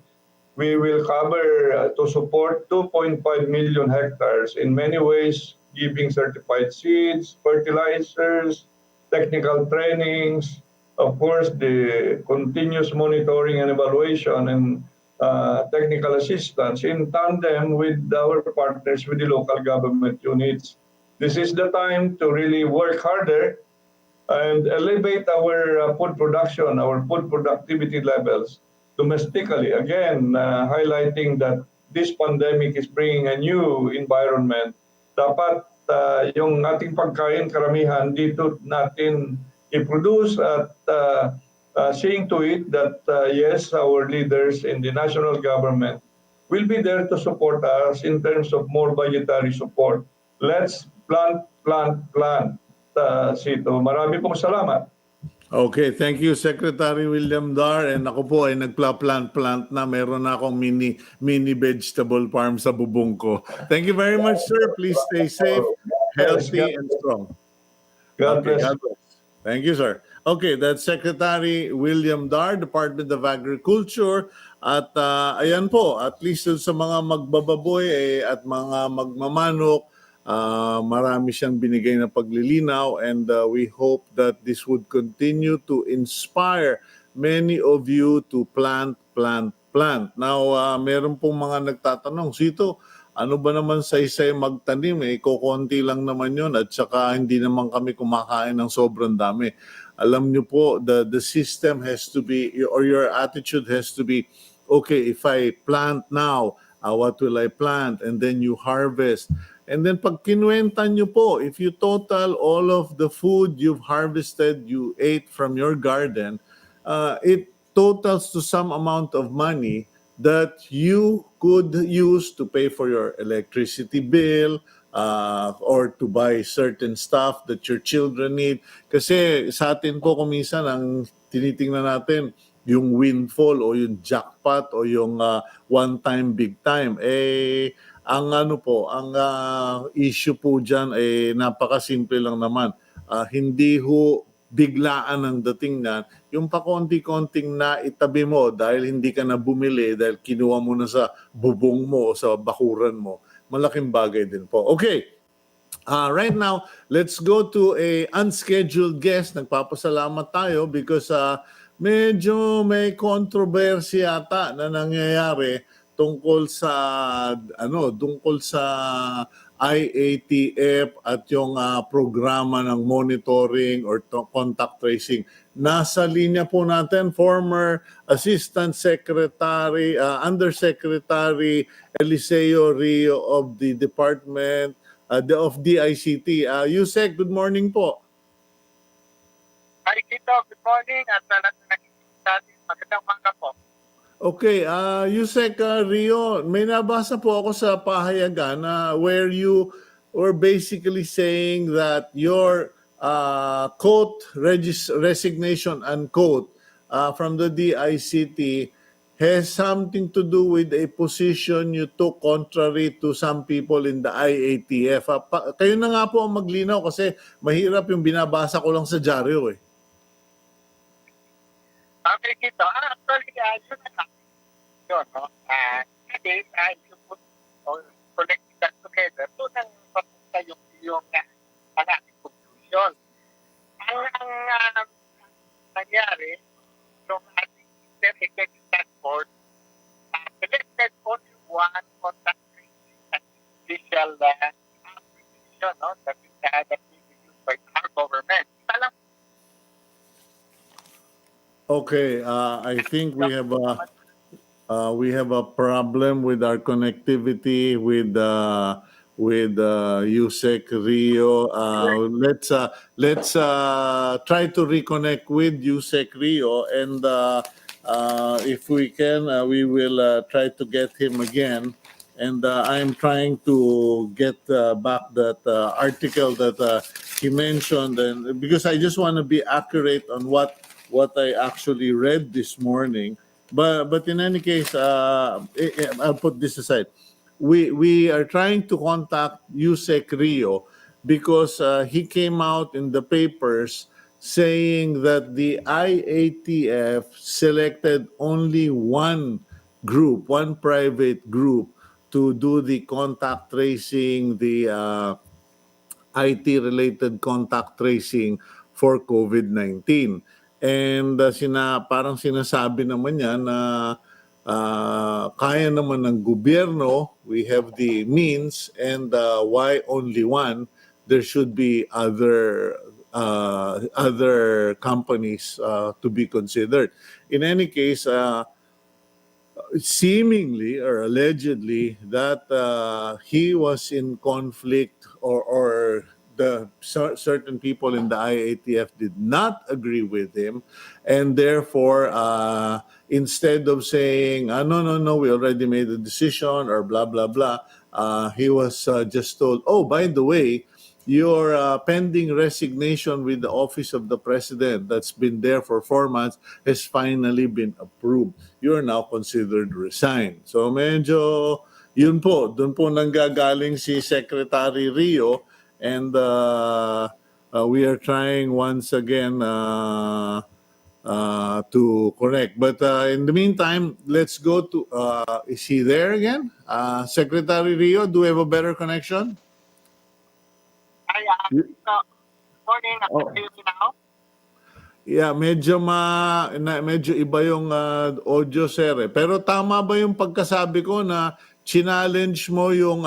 we will cover to support 2.5 million hectares in many ways, giving certified seeds, fertilizers, technical trainings, of course, the continuous monitoring and evaluation and technical assistance in tandem with our partners with the local government units. This is the time to really work harder and elevate our food production, our food productivity levels domestically. Again, highlighting that this pandemic is bringing a new environment. Dapat yung ating pagkain karamihan dito natin i-produce at seeing to it that yes, our leaders in the national government will be there to support us in terms of more budgetary support. Let's plant, plant, plant. Cito, marami pong salamat. Okay, thank you, Secretary William Dar. And ako po ay nagpla-plant na. Meron na akong mini vegetable farm sa bubong ko. Thank you very much, sir. Please stay safe, Yes, healthy, and strong. God Okay, bless. God bless. Thank you, sir. Okay, that's Secretary William Dar, Department of Agriculture. At ayan po, at least sa mga magbababoy at mga magmamanok, marami siyang binigay na paglilinaw, and we hope that this would continue to inspire many of you to plant, plant, plant. Now, meron pong mga nagtatanong, Sito, ano ba naman sa isa magtanim, kukonti lang naman yun at saka hindi naman kami kumakain ng sobrang dami. Alam niyo po, the system has to be, or your attitude has to be, okay, if I plant now, what will I plant? And then you harvest. And then pag kinuwenta nyo po, if you total all of the food you've harvested, you ate from your garden, it totals to some amount of money that you could use to pay for your electricity bill, or to buy certain stuff that your children need. Kasi sa atin po kuminsan ang tinitingnan natin yung windfall o yung jackpot o yung one time big time. Ang ano po, ang issue po diyan napakasimple lang naman. Hindi ho biglaan ang dating na yung pakonti-konting na itabi mo dahil hindi ka na bumili dahil kinuha mo na sa bubong mo o sa bakuran mo. Malaking bagay din po. Okay. Right now, let's go to a unscheduled guest. Nagpapasalamat tayo because medyo may controversy ata na nangyayari tungkol sa IATF at yung programa ng monitoring or contact tracing. Nasa linya po natin former Assistant Secretary, Undersecretary Eliseo Rio of the Department of DICT. Yusek, good morning po. Hi, Cito. Good morning at lahat na nakikinig sa atin. Magandang umaga po. Okay, Yusek Rio, may nabasa po ako sa pahayagan where you were basically saying that your quote, resignation unquote from the DICT has something to do with a position you took contrary to some people in the IATF. Kayo na nga po ang maglinaw kasi mahirap yung binabasa ko lang sa dyaryo eh. Okay, Cito. Actually, yun na lang. Yun, no? Today, you put connecting that together. Doon ang papunta yung ang ating conclusion. Ang Okay, I think we have a problem with our connectivity with USEC Rio. Let's try to reconnect with USEC Rio, and if we can, we will try to get him again. And I'm trying to get back that article that he mentioned, and because I just want to be accurate on what I actually read this morning. But in any case, I'll put this aside. We are trying to contact Yusek Rio because he came out in the papers saying that the IATF selected only one group, one private group, to do the contact tracing, the IT-related contact tracing for COVID-19. And parang sinasabi naman niya na kaya naman ng gobyerno, we have the means, and why only one? There should be other companies to be considered. In any case, seemingly or allegedly that he was in conflict, or certain people in the IATF did not agree with him, and therefore instead of saying no, no, no, we already made a decision or blah blah blah, he was just told, oh, by the way, your pending resignation with the office of the president that's been there for 4 months has finally been approved. You're now considered resigned. So medyo, yun po, doon po nanggagaling si Secretary Rio, and we are trying once again to correct. But in the meantime, let's go to, is he there again? Secretary Rio, do we have a better connection? Hi, You- morning. Oh. Can you hear me now? Yeah, medyo iba yung audio, sir. Pero tama ba yung pagkasabi ko na challenge mo yung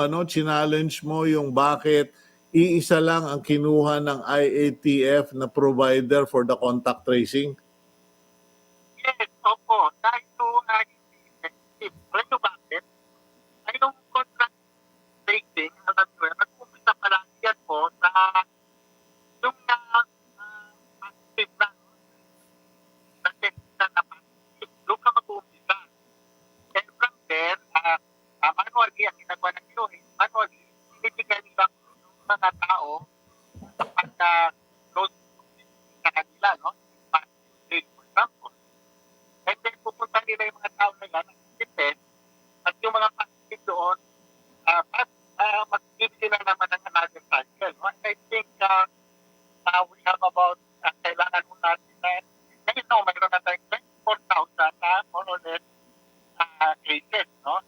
bakit iisa lang ang kinuha ng IATF na provider for the contact tracing? Yes, opo. Dahil to effective. Alam nyo bakit? Ay, yung contract tracing, alam nyo, nag-umpisa pa lang yan po sa yung active na test na positive. Doon ka mag-uumpisa. And from there, manually, ang ginagawa ng POA, manually, binibigyan nila yung mga tao kapag close sa kanila, no? Positive, for example. And then pupunta nila yung mga tao nila na test at yung mga positive doon, mag-give sila naman ng another cycle. No? And I think we have about, kailangan mo natin na, ngayon no, mayroon na tayong 24,000 na more or less cases. No?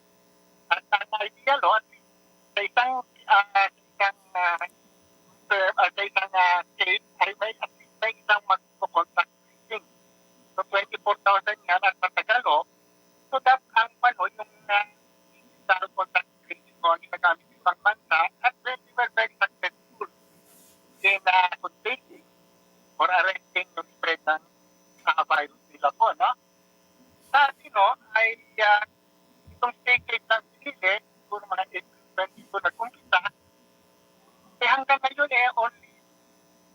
At ang ideal, no, sa isang case, ay may isang mag-contact tracing. So 24,000 yan at matagalo. So that ang yung isang contact tracing ko ang ginagamit ng ibang bansa at we were very successful in containing or arresting yung spread ng virus nila po. No? Sa atin, no, ay itong state rate ng pinili, siguro mga April 22 nag-umpisa, hanggang ngayon only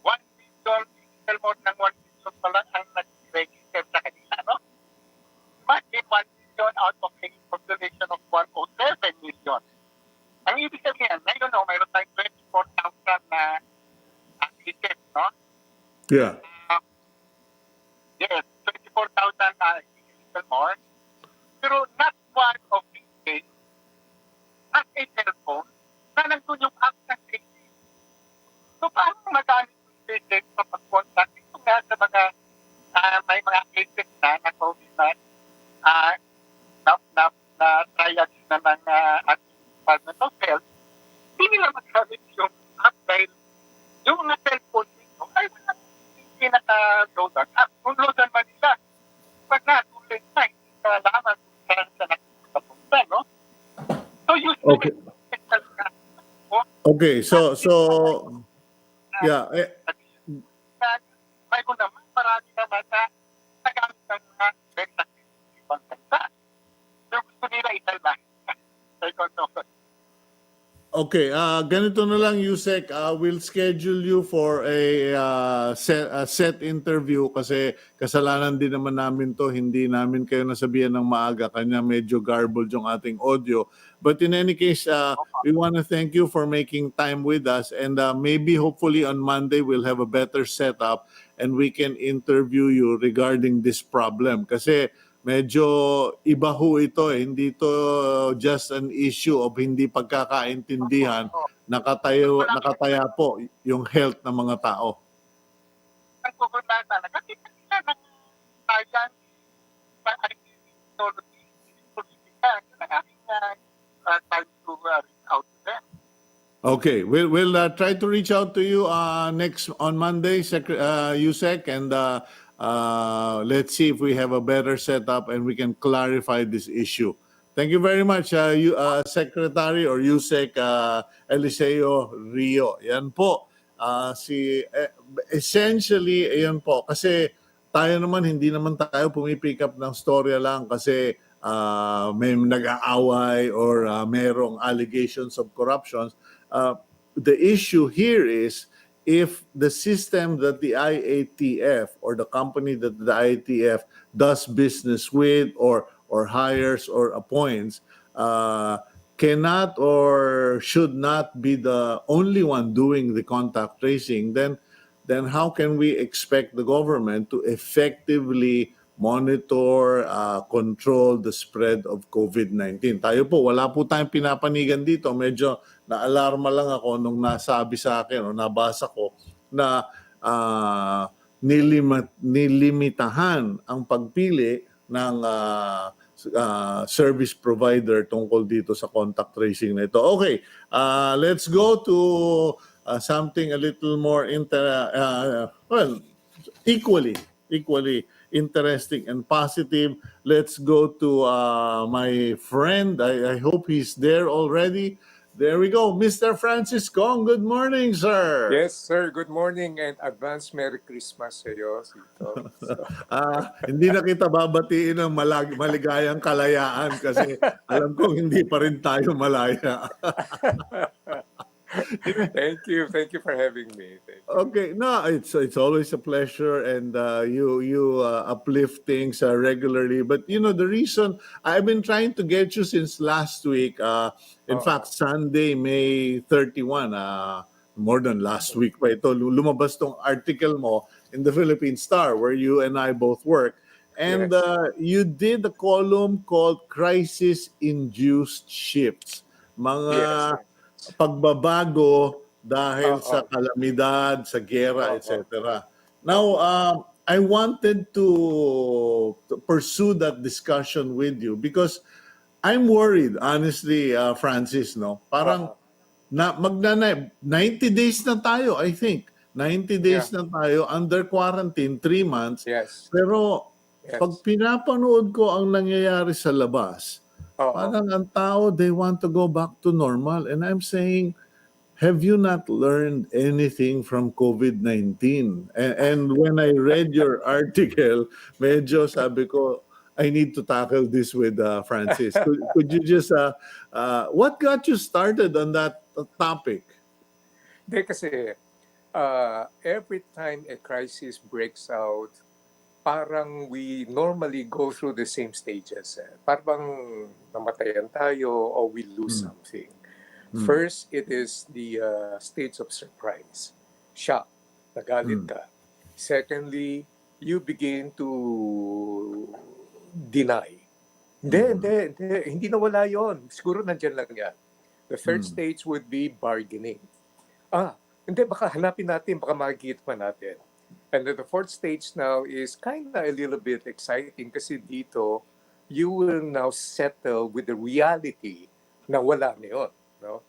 1 million, little more than 1 million pala ang nag-register sa kanila, no? Imagine 1 million out of a population of 107 million. Ang ibig sabihin, ngayon, no, mayroon tayong 24,000 na cases, no? Yeah. Yes, 24,000 little more. Pero not one of these cases has a cellphone na nandun yung app ng tracing. So, paano magamit yung tracing sa pag-contact? Ito nga sa mga may mga cases na COVID na triage na ng ating Department of Health, hindi nila magamit yung app dahil yung mga cellphone nito ay wala hindi naka-loadan. Kung loadan man nila, pag natuloy na, hindi ka laman kung saan sa nakapunta, no? So, usually, Okay. Okay, so yeah, may ko naman, marami naman na nagamit ng Okay, ganito na lang, Yusek. We'll schedule you for a set interview kasi kasalanan din naman namin to. Hindi namin kayo nasabihan ng maaga. Kanya medyo garbled yung ating audio. But in any case, we want to thank you for making time with us. And maybe hopefully on Monday, we'll have a better setup and we can interview you regarding this problem. Kasi medyo iba ho ito eh. Hindi to just an issue of hindi pagkakaintindihan. Nakataya po yung health ng mga tao. Ang pupunta talaga, kita nila ng tayan, technology, politika, yun ang aking time to reach out to them. Okay, we'll try to reach out to you next on Monday, Yusek, and let's see if we have a better setup and we can clarify this issue. Thank you very much, Secretary or Yusek Eliseo Rio. Yan po. Essentially, ayan po. Kasi tayo naman, hindi naman tayo pumipick up ng storya lang kasi may nag-aaway or merong allegations of corruption. The issue here is if the system that the IATF or the company that the IATF does business with or hires or appoints cannot or should not be the only one doing the contact tracing, then how can we expect the government to effectively monitor, control the spread of COVID-19? Tayo po, wala po tayong pinapanigan dito. Medyo na-alarma lang ako nung nasabi sa akin o nabasa ko na nilimitahan ang pagpili ng service provider tungkol dito sa contact tracing na ito. Okay, let's go to something a little more equally interesting and positive. Let's go to my friend. I hope he's there already. There we go, Mr. Francis Kong. Good morning, sir. Yes, sir. Good morning and advance Merry Christmas sa iyo, Cito. Hindi na kita babatiin ng maligayang kalayaan kasi alam ko hindi pa rin tayo malaya. Thank you for having me. Thank you. Okay, no, it's always a pleasure, and you uplift things regularly. But you know the reason I've been trying to get you since last week. In fact, Sunday, May 31, more than last week pa ito. Lumabas tong article mo in the Philippine Star where you and I both work, and Yes. you did a column called "Crisis-Induced Shifts." Mga Yes. pagbabago dahil sa kalamidad, sa gera, etc. Now, I wanted to pursue that discussion with you because I'm worried, honestly, Francis, no? Parang 90 days na tayo, I think. 90 days na tayo under quarantine, 3 months. Yes. Pero Yes. pag pinapanood ko ang nangyayari sa labas, parang ang tao, they want to go back to normal. And I'm saying, have you not learned anything from COVID-19? And when I read your article, medyo sabi ko, I need to tackle this with Francis. Could you just, what got you started on that topic? Hindi kasi every time a crisis breaks out, parang we normally go through the same stages. Parang namatayan tayo or we lose something. First, it is the stage of surprise. Shock. Nagalit ka. Secondly, you begin to deny. Hindi nawala yon. Siguro nandyan lang yan. The third stage would be bargaining. Hindi, baka hanapin natin, baka makikita pa natin. And then the fourth stage now is kind of a little bit exciting kasi dito, you will now settle with the reality na wala na yun. No?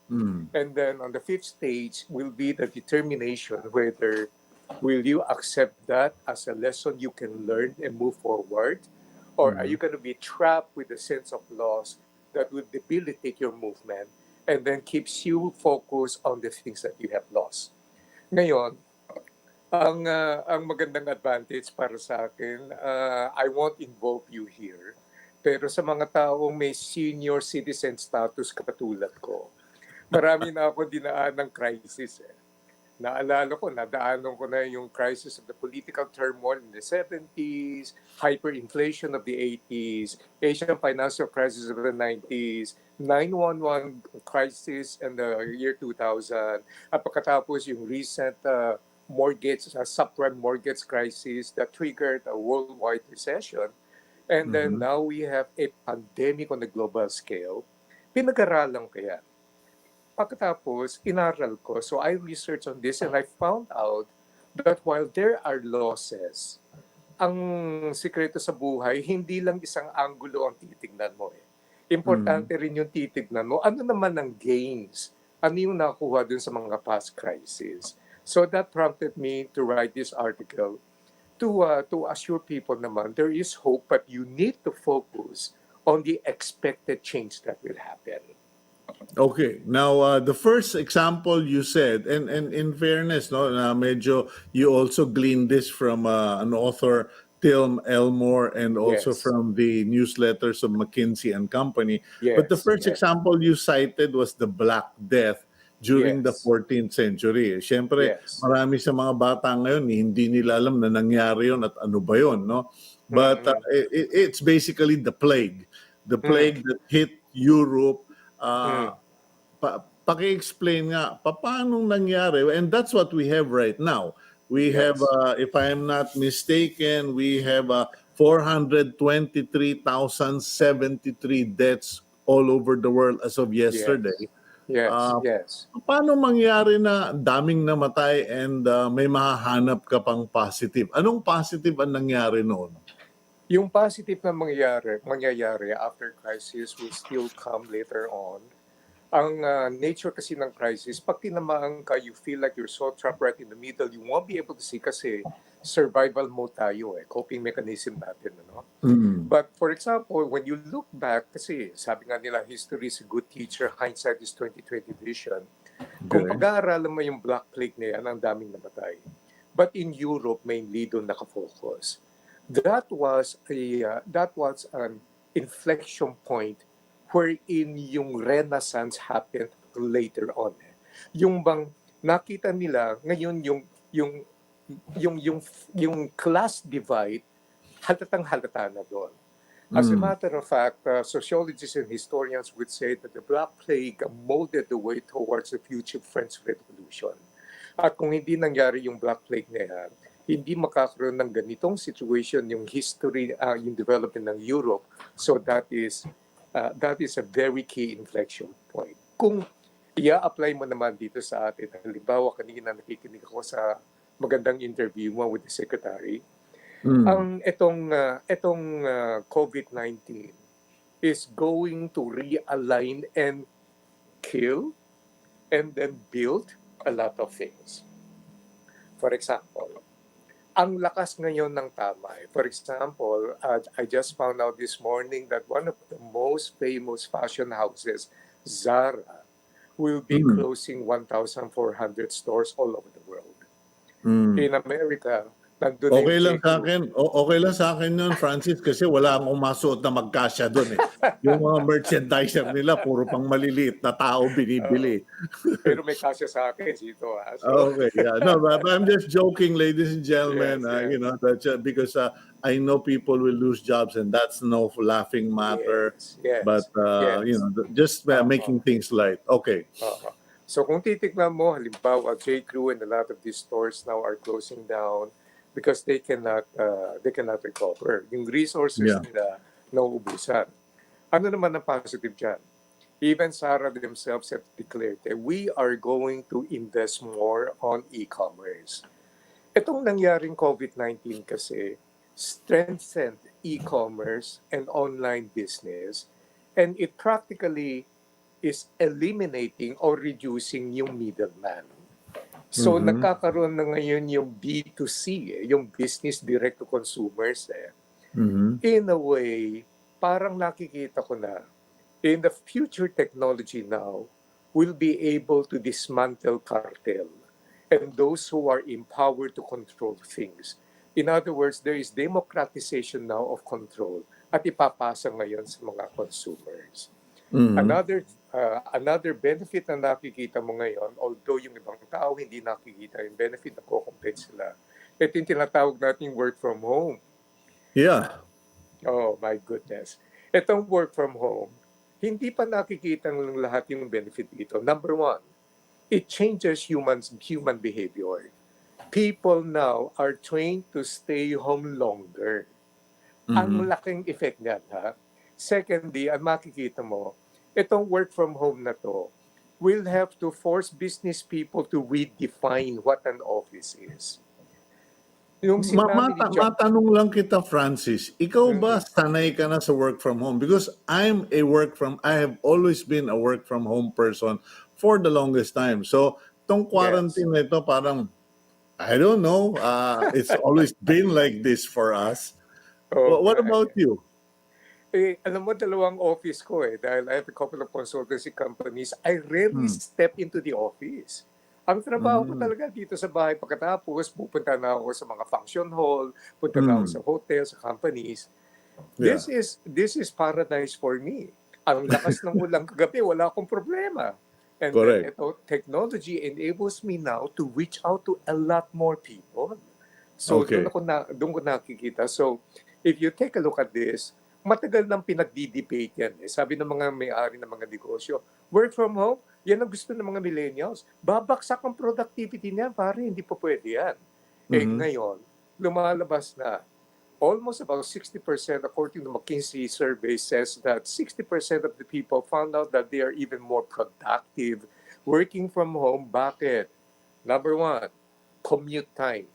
And then on the fifth stage will be the determination whether will you accept that as a lesson you can learn and move forward, or are you going to be trapped with a sense of loss that will debilitate your movement and then keeps you focused on the things that you have lost. Ngayon, ang magandang advantage para sa akin, I won't involve you here, pero sa mga taong may senior citizen status katulad ko, Marami na ako dinaan ng crisis eh. Naalala ko, nadaanan ko na yung crisis of the political turmoil in the 70s, hyperinflation of the 80s, Asian financial crisis of the 90s, 911 crisis in the year 2000, at pagkatapos yung recent subprime mortgage crisis that triggered a worldwide recession. And then Mhm. now we have a pandemic on a global scale. Pinag-aralan ko yan. Pagkatapos, inaral ko. So I researched on this and I found out that while there are losses, ang sikreto sa buhay, hindi lang isang anggulo ang titignan mo eh. Mhm. Importante rin yung titignan mo. Ano naman ang gains? Ano yung nakuha dun sa mga past crises? So that prompted me to write this article to assure people naman there is hope, but you need to focus on the expected change that will happen. Okay. Now, the first example you said, and in fairness, no, na medyo you also gleaned this from an author, Tim Elmore, and also Yes, from the newsletters of McKinsey and Company. But the yes, first yes, example you cited was the Black Death during the yes, 14th century. Siyempre, yes. marami sa mga bata ngayon, hindi nila alam na nangyari yun at ano ba yun, no? But Mm, it's basically the plague. The mm, plague that hit Europe. mm. Paki-explain nga, paano nangyari? And that's what we have right now. We have, Yes, if I am not mistaken, we have 423,073 deaths all over the world as of yesterday. yes, yes, Uh, yes. Paano mangyari na daming namatay and may mahahanap ka pang positive? Anong positive ang nangyari noon? Yung positive na mangyayari after crisis will still come later on. Ang nature kasi ng crisis, pag tinamaan ka, you feel like you're so trapped right in the middle. You won't be able to see kasi survival mode tayo eh. Coping mechanism natin. Ano? Mm. But for example, when you look back, kasi sabi nga nila, history is a good teacher, hindsight is 20/20 vision. Kung Okay. pag-aaralan mo yung Black Plague na yan, ang daming namatay. But in Europe, mainly doon nakafocus. That was an inflection point wherein yung renaissance happened later on. Yung bang nakita nila ngayon yung yung yung yung class divide halatang halata na doon. As a Mm. matter of fact, sociologists and historians would say that the Black Plague molded the way towards the future French Revolution. At kung hindi nangyari yung Black Plague na yan, hindi makakaroon ng ganitong situation yung history, yung development ng Europe. So that is a very key inflection point. Kung i-apply mo naman dito sa atin, halimbawa kanina nakikinig ako sa magandang interview mo with the secretary, Mm. ang itong COVID-19 is going to realign and kill and then build a lot of things. For example, ang lakas ngayon ng tamay. For example, I just found out this morning that one of the most famous fashion houses, Zara, will be Mm. closing 1,400 stores all over the world. Mm. In America, nandun na Okay yung lang sa J.Crew. akin. Okay lang sa akin 'yun, Francis, kasi wala akong masuot na magkasya doon eh. Yung mga merchandiser nila puro pang maliliit na tao Oo. binibili. Pero may kasya sa akin dito. So, Okay, yeah. No, but I'm just joking, ladies and gentlemen. yes, yes, That's because I know people will lose jobs, and that's no laughing matter. yes, But yes, yes. just Oo. making things light. Okay. So kung titignan mo, halimbawa, J.Crew and a lot of these stores now are closing down because they cannot recover. Yung resources Yeah. nila nauubusan. Ano naman ang positive dyan? Even Zara themselves have declared that we are going to invest more on e-commerce. Itong nangyaring COVID-19 kasi strengthened e-commerce and online business, and it practically is eliminating or reducing yung middleman. So Mhm. nagkakaroon na ngayon yung B2C, yung business direct to consumers. Mhm. In a way, parang nakikita ko na in the future technology now will be able to dismantle cartel and those who are empowered to control things. In other words, there is democratization now of control at ipapasa ngayon sa mga consumers. Mhm. Another Another benefit na nakikita mo ngayon, although yung ibang tao hindi nakikita yung benefit, na co-compete sila. Ito yung tinatawag nating work from home. Yeah. Oh my goodness. Itong work from home, hindi pa nakikita ng lahat yung benefit dito. Number one, it changes human behavior. People now are trained to stay home longer. Ang laking effect niyan, ha? Secondly, ang makikita mo, itong work from home na to will have to force business people to redefine what an office is. Yung sinabi ni John, Matanong lang kita, Francis. Ikaw ba sanay ka na sa work from home? Because I have always been a work from home person for the longest time. So, tong yes. quarantine na ito, parang, I don't know, it's always been like this for us. Oh, What about you? Alam mo, dalawang office ko dahil I have a couple of consultancy companies. I rarely step into the office. Ang trabaho ko talaga dito sa bahay, pagkatapos pupunta na ako sa mga function hall, punta na ako sa hotel, sa companies. Yeah. This is paradise for me. Ang lakas ng ulang kagabi, wala akong problema. And Correct. then ito, technology enables me now to reach out to a lot more people. So Okay. doon ko nakikita. So if you take a look at this, matagal nang pinagdi-debate yan. Sabi ng mga may-ari ng mga negosyo, work from home, yan ang gusto ng mga millennials. Babaksak ang productivity niyan, pare, hindi po pwede yan. Ngayon, lumalabas na almost about 60%, according to McKinsey survey, says that 60% of the people found out that they are even more productive working from home. Bakit? Number one, commute time.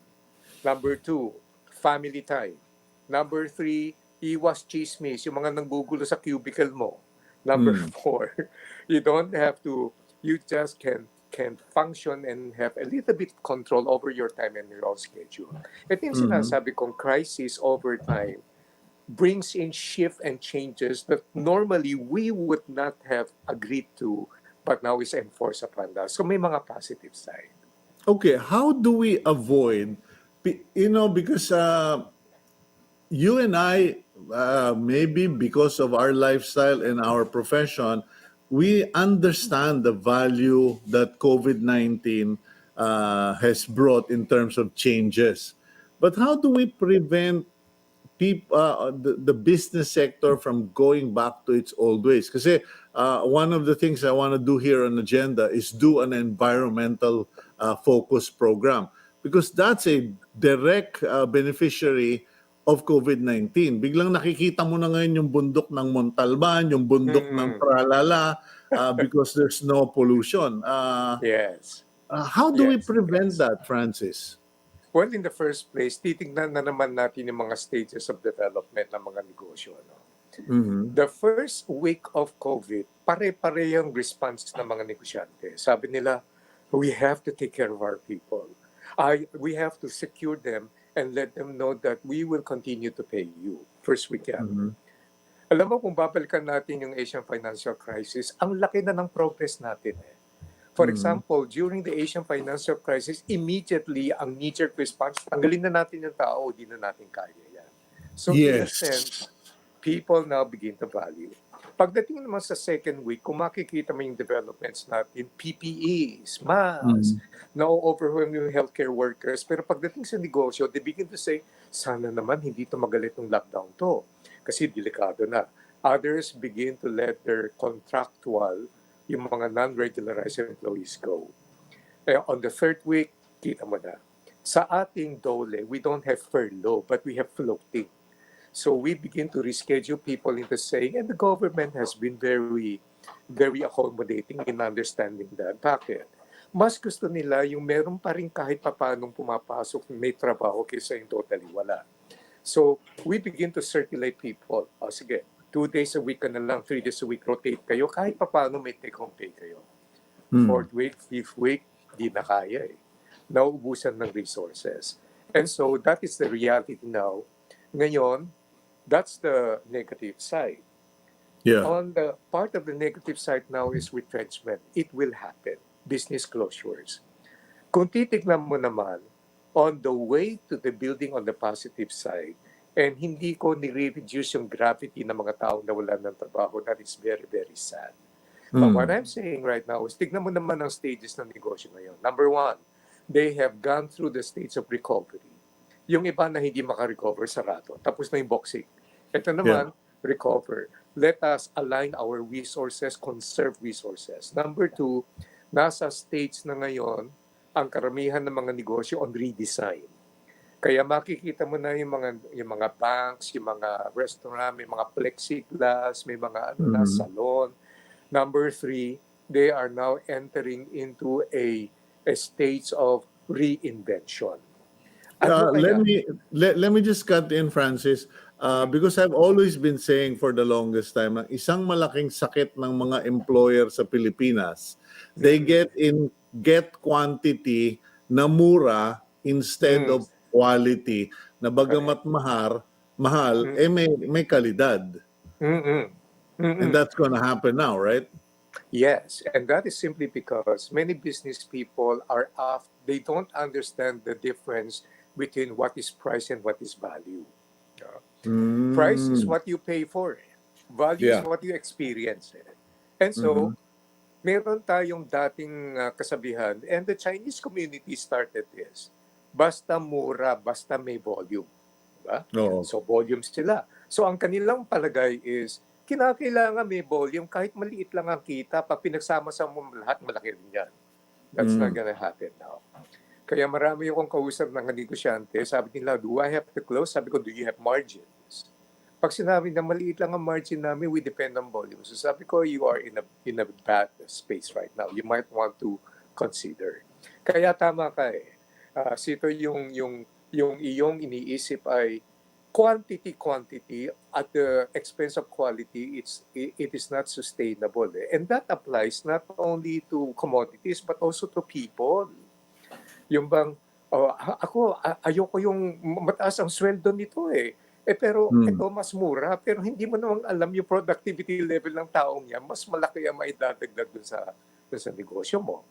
Number two, family time. Number three, iwas chismis, yung mga nanggugulo sa cubicle mo. Number four, you don't have to, you just can function and have a little bit control over your time and your own schedule. Ito yung sinasabi kong crisis over time brings in shift and changes that normally we would not have agreed to, but now is enforced upon us. So may mga positive side. Okay, how do we avoid, because you and I, maybe because of our lifestyle and our profession, we understand the value that COVID-19 has brought in terms of changes. But how do we prevent the business sector from going back to its old ways? Kasi one of the things I want to do here on agenda is do an environmental focus program, because that's a direct beneficiary of COVID-19. Biglang nakikita mo na ngayon yung bundok ng Montalban, yung bundok ng Tralala, because there's no pollution. Yes. How do we Yes, prevent yes. that, Francis? Well, in the first place, titignan na naman natin yung mga stages of development ng mga negosyo. No? The first week of COVID, pare-pare yung response ng mga negosyante. Sabi nila, we have to take care of our people. We have to secure them and let them know that we will continue to pay you. First week yan. Alam mo, kung babalikan natin yung Asian financial crisis, ang laki na ng progress natin. For example, during the Asian financial crisis, immediately ang knee-jerk response, tanggalin na natin yung tao, di na natin kaya yan. So in a sense, people now begin to value. Pagdating naman sa second week, kung makikita mo yung developments natin, PPEs, masks, na-overwhelm yung healthcare workers. Pero pagdating sa negosyo, they begin to say, sana naman hindi ito magalit ng lockdown to. Kasi delikado na. Others begin to let their contractual, yung mga non-regularized employees go. On the third week, kita mo na. Sa ating dole, we don't have furlough, but we have floating. So we begin to reschedule people into saying, and the government has been very, very accommodating in understanding that. Bakit? Mas gusto nila yung meron pa rin kahit papanong pumapasok, may trabaho kaysa yung totally wala. So we begin to circulate people. O sige, 2 days a week ka na lang, 3 days a week rotate kayo, kahit paano may take-home pay kayo. Fourth week, fifth week, di na kaya Nauubusan ng resources. And so that is the reality now. Ngayon, that's the negative side. Yeah. On the part of the negative side now is retrenchment. It will happen. Business closures. Kung titignan mo naman, on the way to the building on the positive side, and hindi ko nire-reduce yung gravity ng mga tao na wala ng trabaho, that is very, very sad. But what Mm. I'm saying right now is tignan mo naman ang stages ng negosyo ngayon. Number one, they have gone through the stage of recovery. Yung iba na hindi makarecover, sarado. Tapos na yung boxing. Ito Yeah. naman, recover. Let us align our resources, conserve resources. Number two, nasa stage na ngayon ang karamihan ng mga negosyo on redesign. Kaya makikita mo na yung mga banks, yung mga restaurant, may mga plexiglass, may mga Mm. salon. Number three, they are now entering into a stage of reinvention. Ano Let kaya? me let me just cut in, Francis, because I've always been saying for the longest time, ang isang malaking sakit ng mga employer sa Pilipinas, they get quantity na mura instead Mm, of quality. Na correct. bagamat mahal, Mm, may kalidad. mm, mm, And mm. that's gonna happen now, right? Yes, and that is simply because many business people are off. They don't understand the difference between what is price and what is value. Uh, Price is Mm. what you pay for. Value is Yeah. what you experience. And Mhm. so, meron tayong dating kasabihan, and the Chinese community started this. Basta mura, basta may volume. Diba? Oo. So, volume sila. So, ang kanilang palagay is, kinakailangan may volume kahit maliit lang ang kita. Pag pinagsama-sama mo lahat, malaki rin yan. That's not Mm. gonna happen now. Kaya marami akong kausap ng negosyante. Sabi nila, do I have to close? Sabi ko, do you have margins? Pag sinabi na maliit lang ang margin namin, we depend on volume. So sabi ko, you are in a bad space right now. You might want to consider. Kaya tama ka eh. Sito yung iyong iniisip ay quantity at the expense of quality, it is not sustainable. Eh. And that applies not only to commodities but also to people. Yung bang, ayoko yung mataas ang sweldo nito eh. Pero Mm. ito mas mura, pero hindi mo naman alam yung productivity level ng taong yan, mas malaki ang maidadagdag dun sa negosyo mo.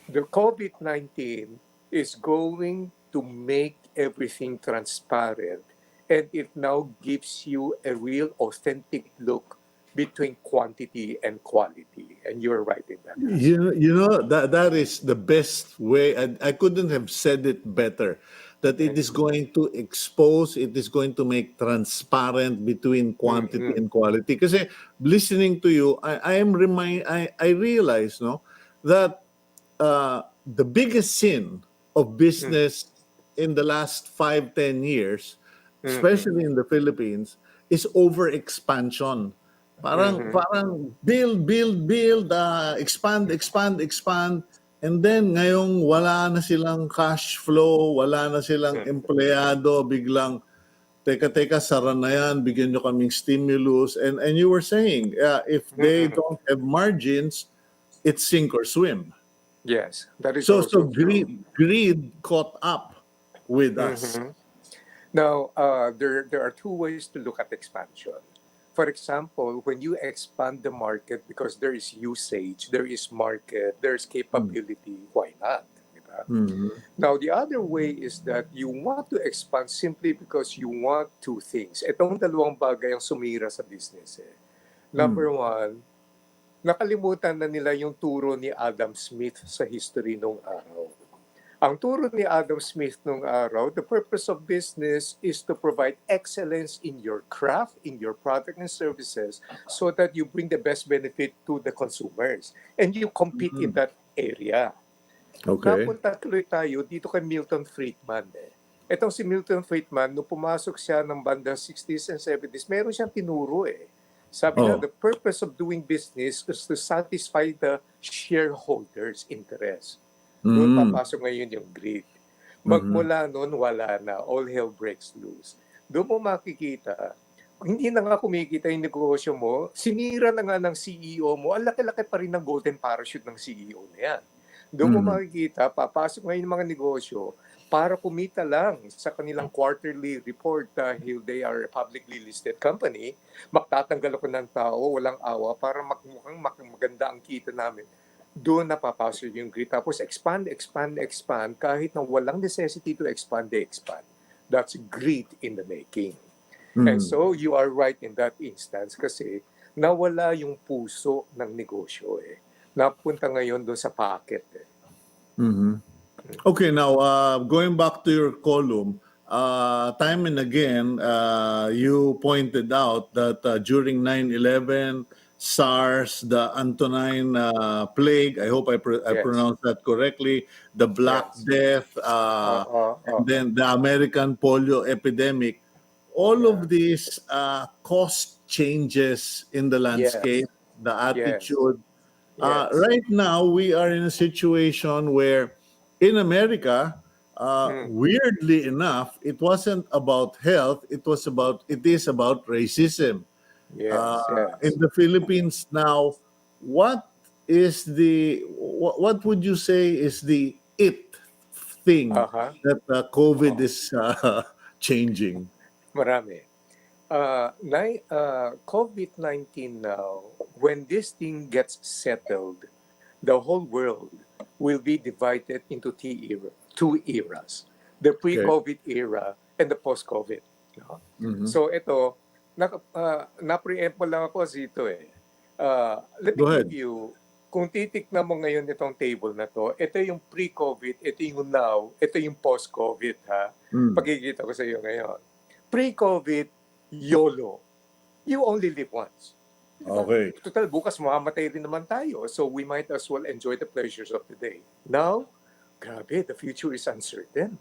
The COVID-19 is going to make everything transparent, and it now gives you a real authentic look between quantity and quality. And you're right in that aspect. You know that is the best way. I couldn't have said it better. That it is going to expose, it is going to make transparent between quantity Mm-mm. and quality. Kasi listening to you, I realize no that the biggest sin of Mm. business in the last 5, 10 years, Mm-mm. especially in the Philippines, is over expansion. Parang Mhm. parang build, expand, and then ngayong wala na silang cash flow, wala na silang Mm. empleyado, biglang teka, sara na yan, bigyan nyo kaming stimulus. And you were saying, if they Mm-mm. don't have margins, it's sink or swim. Yes, that is So also true. greed caught up with us. Mhm. Now, there are two ways to look at expansion. For example, when you expand the market because there is usage, there is market, there's Mm. capability, why not? Diba? Mhm. Now, the other way is that you want to expand simply because you want two things. Itong dalawang bagay ang sumira sa business. Eh. Number Mm. one, nakalimutan na nila yung turo ni Adam Smith sa history nung araw. Ang turo ni Adam Smith nung araw, the purpose of business is to provide excellence in your craft, in your product and services, so that you bring the best benefit to the consumers. And you compete in Mm. that area. Okay. Napunta tuloy tayo dito kay Milton Friedman. Eh. Itong si Milton Friedman, nung pumasok siya ng bandang 60s and 70s, meron siyang tinuro eh. Sabi niya, Oh. the purpose of doing business is to satisfy the shareholders' interest. Doon Mm. papasok ngayon yung greed. Mhm. Magmula noon, wala na. All hell breaks loose. Doon mo makikita, hindi na nga kumikita yung negosyo mo, sinira na nga ng CEO mo, ang laki-laki pa rin ng golden parachute ng CEO na yan. Doon mo Mhm. makikita, papasok ngayon yung mga negosyo para kumita lang sa kanilang quarterly report dahil they are a publicly listed company, magtatanggal ako ng tao, walang awa, para mukhang maganda ang kita namin. Doon napapasok yung greed. Tapos expand kahit na walang necessity to expand, they expand. That's greed in the making. And Mhm. so you are right in that instance kasi nawala yung puso ng negosyo eh. Napunta ngayon doon sa pocket eh. Mhm. Okay, now going back to your column, time and again, you pointed out that during 9/11, SARS, the Antonine Plague, I hope I Yes. pronounced that correctly, the Black Yes. Death, and then the American polio epidemic, all Yeah. of these caused changes in the Yes. landscape, the Yes. attitude. Yes. Right now, we are in a situation where in America, weirdly enough, it wasn't about health, it is about racism. Yes. In Yes. the Philippines now, what what would you say is the it thing Aha. that COVID is changing? Marami. COVID-19 now, when this thing gets settled, the whole world will be divided into two eras. The Okay. pre-COVID era and the post-COVID. No? Mhm. So ito, na-preempt mo lang ako dito eh. Let me Go give ahead. you, kung titignan mo ngayon itong table na to, ito yung pre-COVID, ito yung now, ito yung post-COVID ha. Mm. Pagkikita ko sa iyo ngayon. Pre-COVID, YOLO. You only live once. Diba? Okay. Total, bukas mamamatay rin naman tayo. So we might as well enjoy the pleasures of the day. Now, grabe, the future is uncertain.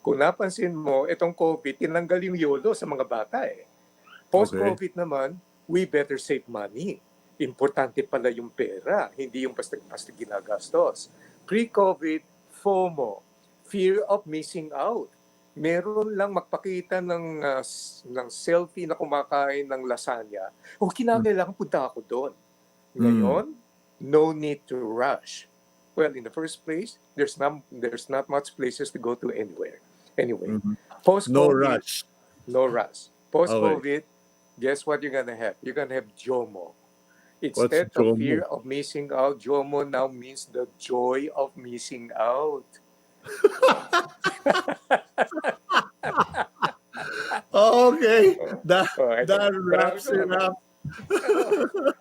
Kung napansin mo, itong COVID, tinanggal yung YOLO sa mga bata eh. Post-COVID naman, we better save money. Importante pala yung pera, hindi yung basta-basta ginagastos. Pre-COVID, FOMO, fear of missing out. Meron lang magpakita ng selfie na kumakain ng lasagna, o kinakailangan punta ako doon. Ngayon, no need to rush. Well, in the first place, there's not much places to go to anywhere. Anyway, No post-COVID, rush. no rush. Post-COVID, guess what you're gonna have? You're gonna have JOMO. What's Instead of fear JOMO? of missing out, JOMO now means the joy of missing out. Okay. That Ito, that marami wraps pa. it up.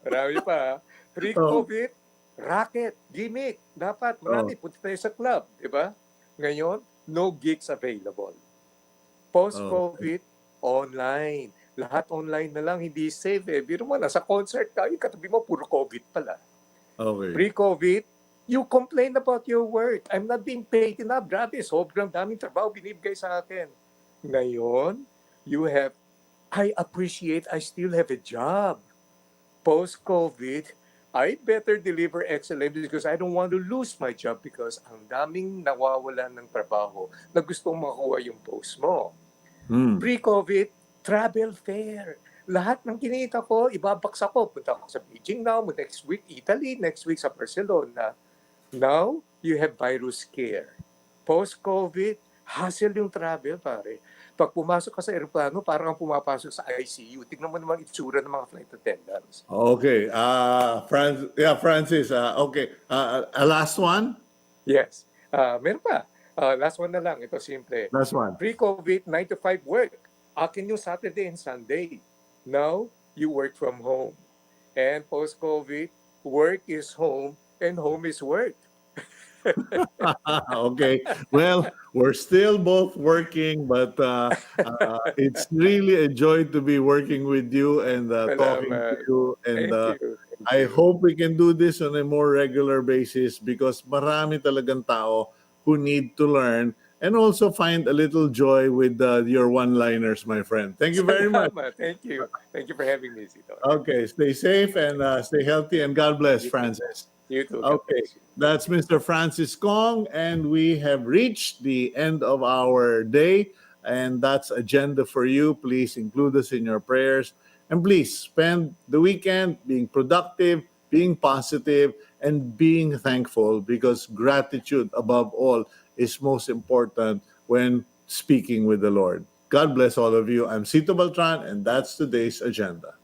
Marami pa. Pre-COVID, racket, gimmick. Dapat marami. Punta tayo sa club. Diba? Ngayon, no gigs available. Post-COVID, online. Lahat online na lang, hindi safe eh. Biro mo, nasa concert ka, yung katabi mo, puro COVID pala. Okay. Pre-COVID, you complain about your work. I'm not being paid enough. Grabe, sobrang daming trabaho binibigay sa akin. Ngayon, I appreciate I still have a job. Post-COVID, I better deliver excellence because I don't want to lose my job because ang daming nawawalan ng trabaho na gustong makuha yung post mo. Pre-COVID, travel fair. Lahat ng kinita ko, ibabaksa ko. Punta ako sa Beijing now, next week Italy, next week sa Barcelona. Now, you have virus scare. Post-COVID, hassle yung travel, pare. Pag pumasok ka sa aeroplano, parang pumapasok sa ICU. Tignan mo naman itsura ng mga flight attendants. Okay. Francis. Okay. A last one? Yes. Meron pa. Last one na lang. Ito simple. Last one. Pre-COVID, 9 to 5 work. Akin yung Saturday and Sunday. Now, you work from home. And post-COVID, work is home and home is work. Okay. Well, we're still both working, but it's really a joy to be working with you and talking to Salamat. you. And Thank you. I hope we can do this on a more regular basis because marami talagang tao who need to learn and also find a little joy with your one-liners, my friend. Thank you very much. Salamat. Thank you. Thank you for having me, Cito. Okay. Stay safe and stay healthy and God bless, Francis. You too. God Okay, bless you. that's Mr. Francis Kong, and we have reached the end of our day, and that's agenda for you. Please include us in your prayers, and please spend the weekend being productive, being positive, and being thankful because gratitude above all is most important when speaking with the Lord. God bless all of you. I'm Cito Beltran, and that's today's agenda.